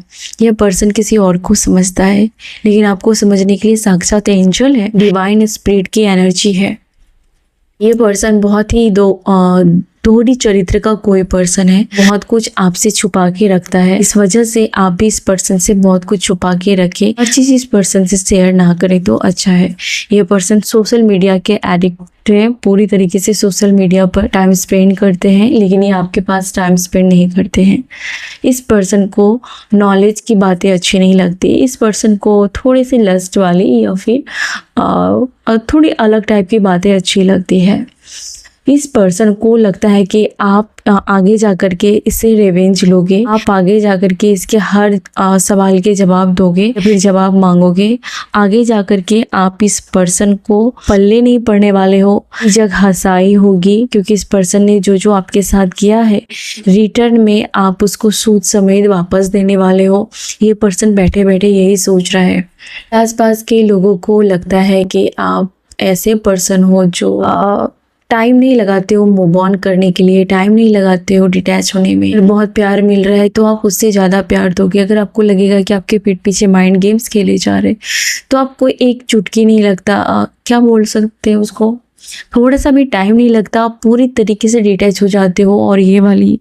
यह पर्सन किसी और को समझता है, लेकिन आपको समझने के लिए साक्षात एंजल है, डिवाइन स्पिरिट की एनर्जी है। ये पर्सन बहुत ही दोहरी चरित्र का कोई पर्सन है, बहुत कुछ आपसे छुपा के रखता है। इस वजह से आप भी इस पर्सन से बहुत कुछ छुपा के रखें, हर चीज इस पर्सन से शेयर ना करें तो अच्छा है। ये पर्सन सोशल मीडिया के एडिक्ट है, पूरी तरीके से सोशल मीडिया पर टाइम स्पेंड करते हैं, लेकिन ये आपके पास टाइम स्पेंड नहीं करते हैं। इस पर्सन को नॉलेज की बातें अच्छी नहीं लगती। इस पर्सन को थोड़ी सी लस्ट वाली या फिर थोड़ी अलग टाइप की बातें अच्छी लगती है। इस पर्सन को लगता है कि आप आगे जाकर के इससे रिवेंज लोगे, आप आगे जाकर के इसके हर सवाल के जवाब दोगे या फिर जवाब मांगोगे। आगे जाकर के आप इस पर्सन को पल्ले नहीं पड़ने वाले हो, जगह हंसाई होगी, क्योंकि इस पर्सन ने जो जो आपके साथ किया है रिटर्न में आप उसको सूद समेत वापस देने वाले हो। ये पर्सन बैठे बैठे यही सोच रहा है। आसपास के लोगों को लगता है कि आप ऐसे पर्सन हो जो टाइम नहीं लगाते हो मूव ऑन करने के लिए, टाइम नहीं लगाते हो डिटैच होने में। अगर बहुत प्यार मिल रहा है तो आप उससे ज़्यादा प्यार दोगे। अगर आपको लगेगा कि आपके पीठ पीछे माइंड गेम्स खेले जा रहे तो आपको एक चुटकी नहीं लगता, क्या बोल सकते हैं उसको, थोड़ा सा भी टाइम नहीं लगता, आप पूरी तरीके से डिटैच हो जाते हो। और ये वाली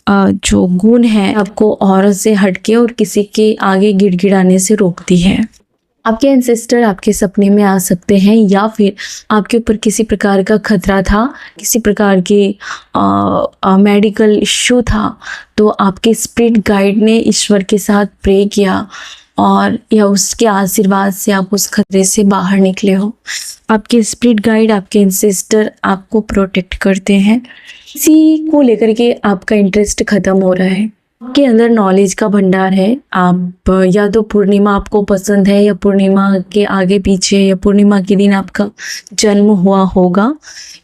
जो गुण है आपको औरत से हटके और किसी के आगे गिड़गिड़ाने से रोकती है। आपके एंसेस्टर आपके सपने में आ सकते हैं या फिर आपके ऊपर किसी प्रकार का खतरा था, किसी प्रकार के मेडिकल इश्यू था, तो आपके स्पिरिट गाइड ने ईश्वर के साथ प्रे किया और या उसके आशीर्वाद से आप उस खतरे से बाहर निकले हो। आपके स्पिरिट गाइड, आपके एंसेस्टर आपको प्रोटेक्ट करते हैं। किसी को लेकर के आपका इंटरेस्ट खत्म हो रहा है, आपके अंदर नॉलेज का भंडार है। आप या तो पूर्णिमा आपको पसंद है या पूर्णिमा के आगे पीछे या पूर्णिमा के दिन आपका जन्म हुआ होगा,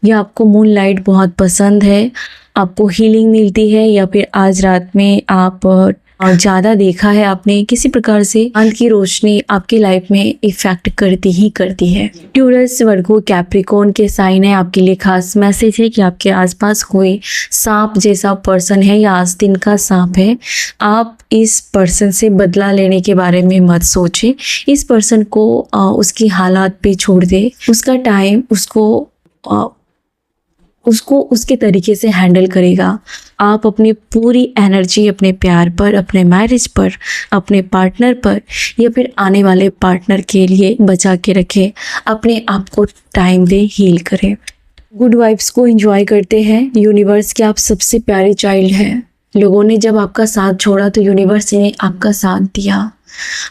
या आपको मून लाइट बहुत पसंद है, आपको हीलिंग मिलती है, या फिर आज रात में आप ज़्यादा देखा है आपने, किसी प्रकार से चांद की रोशनी आपकी लाइफ में इफेक्ट करती ही करती है। ट्यूरस, वर्गो, कैप्रिकॉर्न के साइन है। आपके लिए खास मैसेज है कि आपके आसपास कोई सांप जैसा पर्सन है या आस्तीन का सांप है। आप इस पर्सन से बदला लेने के बारे में मत सोचें। इस पर्सन को उसकी हालात पे छोड़ दे, उसका टाइम उसको उसके तरीके से हैंडल करेगा। आप अपनी पूरी एनर्जी अपने प्यार पर, अपने मैरिज पर, अपने पार्टनर पर या फिर आने वाले पार्टनर के लिए बचा के रखें। अपने आप को टाइम दे, हील करें। गुड वाइब्स को एंजॉय करते हैं। यूनिवर्स के आप सबसे प्यारे चाइल्ड हैं। लोगों ने जब आपका साथ छोड़ा तो यूनिवर्स ने आपका साथ दिया।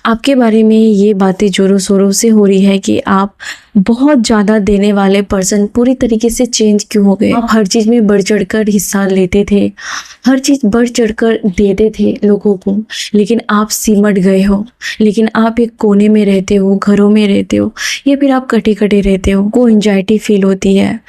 आपके बारे में ये बातें जोरों शोरों से हो रही है कि आप बहुत ज़्यादा देने वाले पर्सन पूरी तरीके से चेंज क्यों हो गए। आप हर चीज़ में बढ़ चढ़कर हिस्सा लेते थे, हर चीज़ बढ़ चढ़कर देते थे लोगों को, लेकिन आप सिमट गए हो। लेकिन आप एक कोने में रहते हो, घरों में रहते हो या फिर आप कटे कटे रहते हो, को एंजाइटी फील होती है।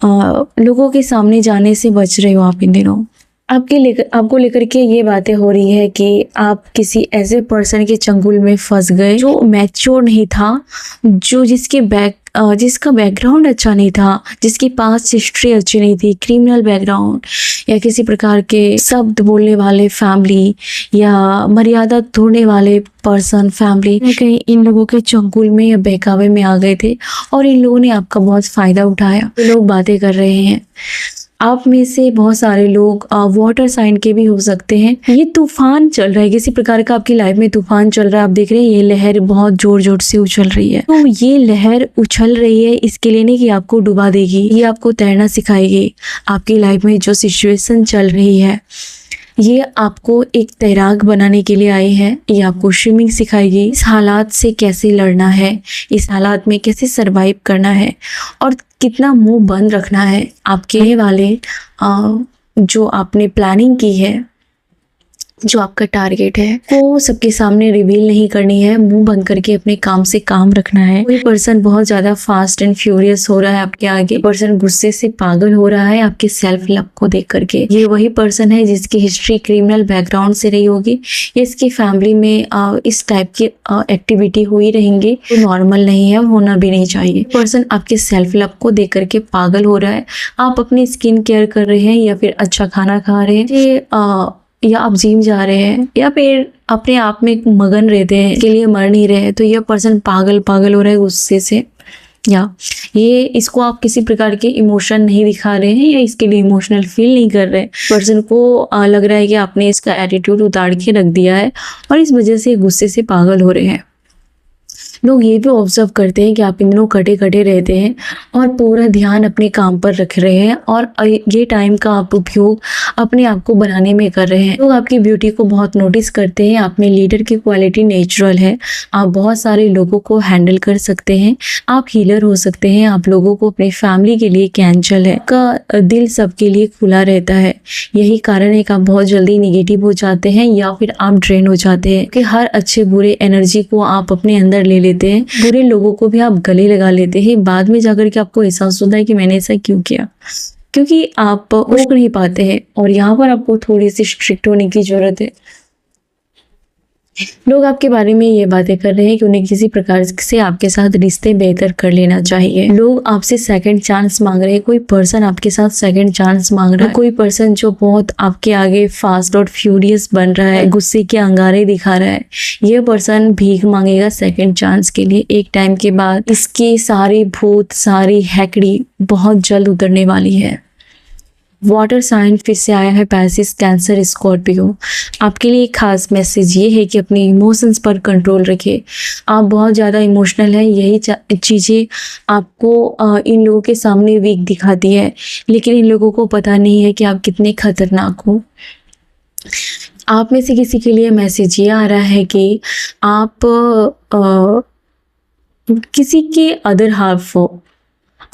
लोगों के सामने जाने से बच रहे हो आप इन दिनों। आपको लेकर के ये बातें हो रही है कि आप किसी ऐसे पर्सन के चंगुल में फंस गए जो मैच्योर नहीं था, जिसका बैकग्राउंड अच्छा नहीं था, जिसकी पास्ट हिस्ट्री अच्छी नहीं थी, क्रिमिनल बैकग्राउंड या किसी प्रकार के शब्द बोलने वाले फैमिली या मर्यादा तोड़ने वाले पर्सन फैमिली, कहीं इन लोगों के चंगुल में या बहकावे में आ गए थे और इन लोगों ने आपका बहुत फ़ायदा उठाया। लोग बातें कर रहे हैं। आप में से बहुत सारे लोग वाटर साइन के भी हो सकते हैं। ये तूफान चल रहा है, किसी प्रकार का आपकी लाइफ में तूफान चल रहा है। आप देख रहे हैं ये लहर बहुत जोर जोर से उछल रही है। तो ये लहर उछल रही है इसके लिए नहीं कि आपको डुबा देगी, ये आपको तैरना सिखाएगी। आपकी लाइफ में जो सिचुएशन चल रही है ये आपको एक तैराक बनाने के लिए आए हैं। ये आपको स्विमिंग सिखाएगी, इस हालात से कैसे लड़ना है, इस हालात में कैसे सरवाइव करना है और कितना मुंह बंद रखना है। आपके वाले जो आपने प्लानिंग की है, जो आपका टारगेट है वो सबके सामने रिवील नहीं करनी है, मुंह बंद करके अपने काम से काम रखना है। कोई पर्सन बहुत ज्यादा फास्ट एंड फ्यूरियस हो रहा है आपके आगे, पर्सन गुस्से से पागल हो रहा है आपके सेल्फ लव को देख करके। ये वही पर्सन है जिसकी हिस्ट्री क्रिमिनल बैकग्राउंड से रही होगी या इसकी फैमिली में इस टाइप की एक्टिविटी हुई रहेंगी, तो नॉर्मल नहीं है, होना भी नहीं चाहिए। पर्सन आपके सेल्फ लव को देख करके पागल हो रहा है। आप अपनी स्किन केयर कर रहे हैं या फिर अच्छा खाना खा रहे हैं या आप जिम जा रहे हैं या फिर अपने आप में मगन रहते हैं, इसके लिए मर नहीं रहे हैं, तो यह पर्सन पागल हो रहा है गुस्से से। या ये इसको आप किसी प्रकार के इमोशन नहीं दिखा रहे हैं या इसके लिए इमोशनल फील नहीं कर रहे। पर्सन को लग रहा है कि आपने इसका एटीट्यूड उतार के रख दिया है और इस वजह से गुस्से से पागल हो रहे हैं। लोग ये भी ऑब्जर्व करते हैं कि आप इन दिनों कटे कटे रहते हैं और पूरा ध्यान अपने काम पर रख रहे हैं और ये टाइम का आप उपयोग अपने आप को बनाने में कर रहे हैं। लोग आपकी ब्यूटी को बहुत नोटिस करते हैं। आप में लीडर की क्वालिटी नेचुरल है। आप बहुत सारे लोगों को हैंडल कर सकते हैं। आप हीलर हो सकते हैं। आप लोगों को अपनी फैमिली के लिए कैंचल है। आपका दिल सबके लिए खुला रहता है। यही कारण है कि आप बहुत जल्दी निगेटिव हो जाते हैं या फिर आप ड्रेन हो जाते हैं कि हर अच्छे बुरे एनर्जी को आप अपने अंदर ले लेते हैं। बुरे लोगों को भी आप गले लगा लेते हैं। बाद में जाकर के आपको एहसास होता है कि मैंने ऐसा क्यों किया, क्योंकि आप रोक नहीं पाते हैं और यहाँ पर आपको थोड़ी सी स्ट्रिक्ट होने की जरूरत है। लोग आपके बारे में ये बातें कर रहे हैं कि उन्हें किसी प्रकार से आपके साथ रिश्ते बेहतर कर लेना चाहिए। लोग आपसे सेकंड चांस मांग रहे हैं। कोई पर्सन आपके साथ सेकंड चांस मांग रहा है। कोई पर्सन जो बहुत आपके आगे फास्ट और फ्यूरियस बन रहा है, गुस्से के अंगारे दिखा रहा है, ये पर्सन भीख मांगेगा सेकंड चांस के लिए। एक टाइम के बाद इसकी सारी भूत, सारी हैकड़ी बहुत जल्द उतरने वाली है। वाटर साइन फिर से आया है, पैसिस, कैंसर, स्कॉर्पियो। आपके लिए एक खास मैसेज ये है कि अपने इमोशंस पर कंट्रोल रखिए। आप बहुत ज़्यादा इमोशनल हैं। यही चीज़ें आपको इन लोगों के सामने वीक दिखाती है, लेकिन इन लोगों को पता नहीं है कि आप कितने खतरनाक हो। आप में से किसी के लिए मैसेज ये आ रहा है कि आप किसी के अदर हाफ हो।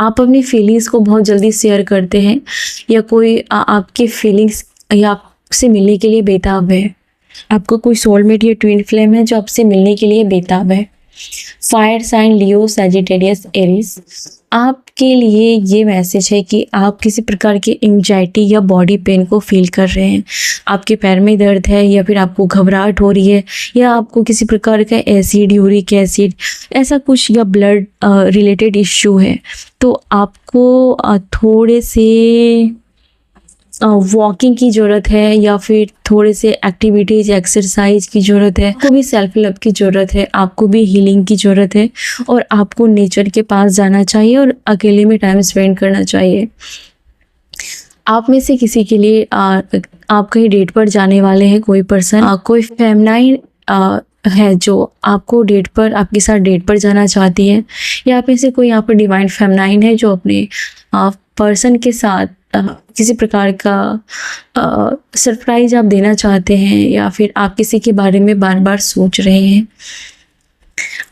आप अपनी फीलिंग्स को बहुत जल्दी शेयर करते हैं या कोई आपकी फीलिंग्स या आपसे मिलने के लिए बेताब है। आपका कोई सोलमेट या ट्विन फ्लेम है जो आपसे मिलने के लिए बेताब है। फायर साइन, लियो, सैजिटेरियस, एरीज। आपके लिए ये मैसेज है कि आप किसी प्रकार की एंजाइटी या बॉडी पेन को फील कर रहे हैं। आपके पैर में दर्द है या फिर आपको घबराहट हो रही है या आपको किसी प्रकार का एसिड, यूरिक एसिड ऐसा कुछ या ब्लड रिलेटेड इश्यू है, तो आपको थोड़े से वॉकिंग की ज़रूरत है या फिर थोड़े से एक्टिविटीज़, एक्सरसाइज की ज़रूरत है। आपको भी सेल्फ लव की ज़रूरत है। आपको भी हीलिंग की ज़रूरत है और आपको नेचर के पास जाना चाहिए और अकेले में टाइम स्पेंड करना चाहिए। आप में से किसी के लिए आप कहीं डेट पर जाने वाले हैं। कोई पर्सन, कोई फेमिनाइन है जो आपको डेट पर, आपके साथ डेट पर जाना चाहती है, या आप में से कोई यहाँ पर डिवाइन फेमिनाइन है जो अपने पर्सन के साथ किसी प्रकार का सरप्राइज आप देना चाहते हैं या फिर आप किसी के बारे में बार बार सोच रहे हैं।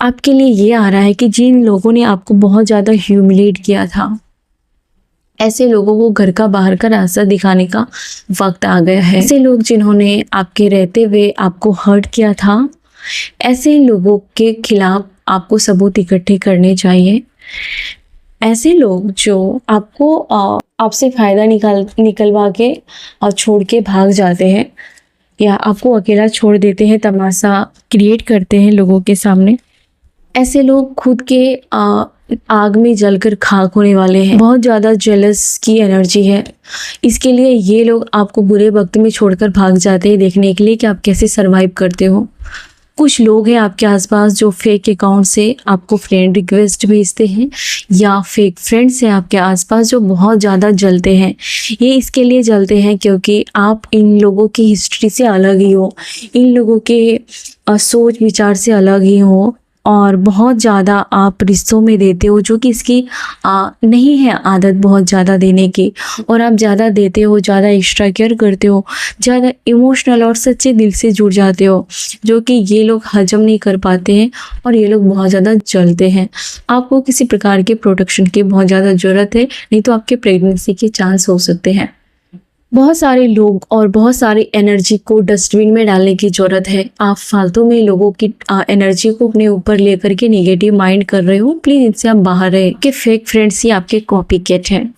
आपके लिए ये आ रहा है कि जिन लोगों ने आपको बहुत ज़्यादा ह्यूमिलेट किया था, ऐसे लोगों को घर का बाहर का रास्ता दिखाने का वक्त आ गया है। ऐसे लोग जिन्होंने आपके रहते हुए आपको हर्ट किया था, ऐसे लोगों के खिलाफ आपको सबूत इकट्ठे करने चाहिए। ऐसे लोग जो आपको आपसे फ़ायदा निकलवा के और छोड़ के भाग जाते हैं या आपको अकेला छोड़ देते हैं, तमाशा क्रिएट करते हैं लोगों के सामने, ऐसे लोग खुद के आग में जलकर खाक होने वाले हैं। बहुत ज़्यादा जेलस की एनर्जी है। इसके लिए ये लोग आपको बुरे वक्त में छोड़कर भाग जाते हैं देखने के लिए कि आप कैसे सरवाइव करते हो। कुछ लोग हैं आपके आसपास जो फेक अकाउंट से आपको फ्रेंड रिक्वेस्ट भेजते हैं या फेक फ्रेंड्स हैं आपके आसपास जो बहुत ज़्यादा जलते हैं। ये इसके लिए जलते हैं क्योंकि आप इन लोगों की हिस्ट्री से अलग ही हो, इन लोगों के सोच विचार से अलग ही हो और बहुत ज़्यादा आप रिश्तों में देते हो, जो कि इसकी नहीं है आदत बहुत ज़्यादा देने की, और आप ज़्यादा देते हो, ज़्यादा एक्स्ट्रा केयर करते हो, ज़्यादा इमोशनल और सच्चे दिल से जुड़ जाते हो, जो कि ये लोग हजम नहीं कर पाते हैं और ये लोग बहुत ज़्यादा जलते हैं। आपको किसी प्रकार के प्रोटेक्शन की बहुत ज़्यादा ज़रूरत है, नहीं तो आपके प्रेगनेंसी के चांस हो सकते हैं। बहुत सारे लोग और बहुत सारी एनर्जी को डस्टबिन में डालने की ज़रूरत है। आप फालतू में लोगों की एनर्जी को अपने ऊपर लेकर के नेगेटिव माइंड कर रहे हो, प्लीज़ इनसे आप बाहर रहे कि फेक फ्रेंड्स ही आपके कॉपी कैट हैं।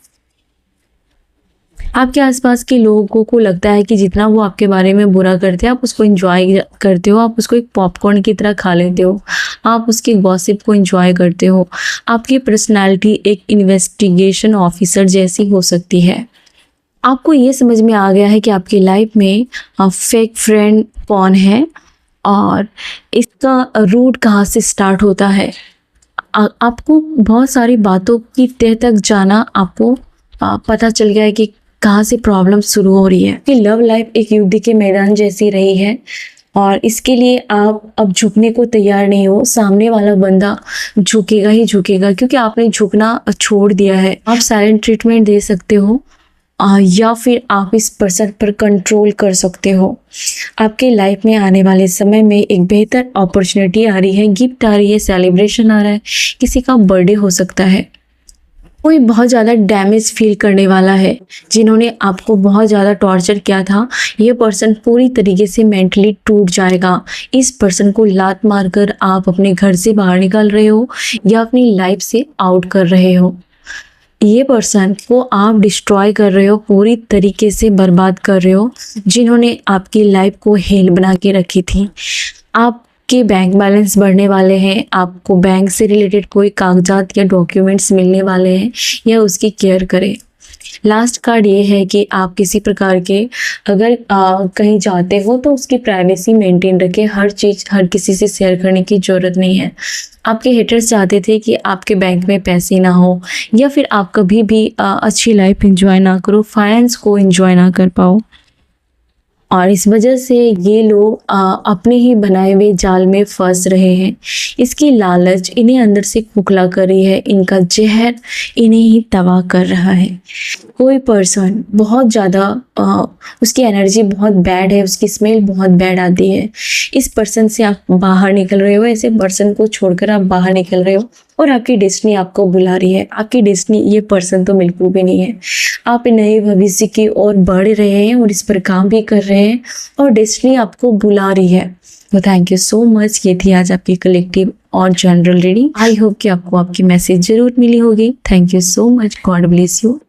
आपके आसपास के लोगों को लगता है कि जितना वो आपके बारे में बुरा करते हैं आप उसको एंजॉय करते हो, आप उसको एक पॉपकॉर्न की तरह खा लेते हो, आप उसके गॉसिप को एंजॉय करते हो। आपकी पर्सनैलिटी एक इन्वेस्टिगेशन ऑफिसर जैसी हो सकती है। आपको ये समझ में आ गया है कि आपकी लाइफ में फेक फ्रेंड कौन है और इसका रूट कहाँ से स्टार्ट होता है। आपको बहुत सारी बातों की तह तक जाना आपको पता चल गया है कि कहाँ से प्रॉब्लम शुरू हो रही है। कि लव लाइफ एक युद्ध के मैदान जैसी रही है और इसके लिए आप अब झुकने को तैयार नहीं हो। सामने वाला बंदा झुकेगा ही झुकेगा क्योंकि आपने झुकना छोड़ दिया है। आप साइलेंट ट्रीटमेंट दे सकते हो या फिर आप इस पर्सन पर कंट्रोल कर सकते हो। आपके लाइफ में आने वाले समय में एक बेहतर अपॉर्चुनिटी आ रही है, गिफ्ट आ रही है, सेलिब्रेशन आ रहा है, किसी का बर्थडे हो सकता है। कोई बहुत ज़्यादा डैमेज फील करने वाला है, जिन्होंने आपको बहुत ज़्यादा टॉर्चर किया था, ये पर्सन पूरी तरीके से मेंटली टूट जाएगा। इस पर्सन को लात मारकर आप अपने घर से बाहर निकाल रहे हो या अपनी लाइफ से आउट कर रहे हो। ये पर्सन को आप डिस्ट्रॉय कर रहे हो, पूरी तरीके से बर्बाद कर रहे हो, जिन्होंने आपकी लाइफ को हेल बना के रखी थी। आपके बैंक बैलेंस बढ़ने वाले हैं, आपको बैंक से रिलेटेड कोई कागजात या डॉक्यूमेंट्स मिलने वाले हैं या उसकी केयर करें। लास्ट कार्ड ये है कि आप किसी प्रकार के अगर कहीं जाते हो तो उसकी प्राइवेसी मेंटेन रखें। हर चीज़ हर किसी से शेयर करने की ज़रूरत नहीं है। आपके हेटर्स चाहते थे कि आपके बैंक में पैसे ना हो या फिर आप कभी भी अच्छी लाइफ एंजॉय ना करो, फाइनेंस को एंजॉय ना कर पाओ, और इस वजह से ये लोग अपने ही बनाए हुए जाल में फंस रहे हैं। इसकी लालच इन्हें अंदर से खोखला कर रही है, इनका जहर इन्हें ही तबाह कर रहा है। कोई पर्सन बहुत ज़्यादा उसकी एनर्जी बहुत बैड है, उसकी स्मेल बहुत बैड आती है। इस पर्सन से आप बाहर निकल रहे हो, ऐसे पर्सन को छोड़कर आप बाहर निकल रहे हो और आपकी डेस्टिनी आपको बुला रही है। आपकी डेस्टिनी ये पर्सन तो बिल्कुल भी नहीं है। आप नए भविष्य की ओर बढ़ रहे हैं और इस पर काम भी कर रहे हैं और डेस्टिनी आपको बुला रही है। तो थैंक यू सो मच। ये थी आज आपकी कलेक्टिव और जनरल रीडिंग। आई होप कि आपको आपकी मैसेज जरूर मिली होगी। Thank you so much. God bless you.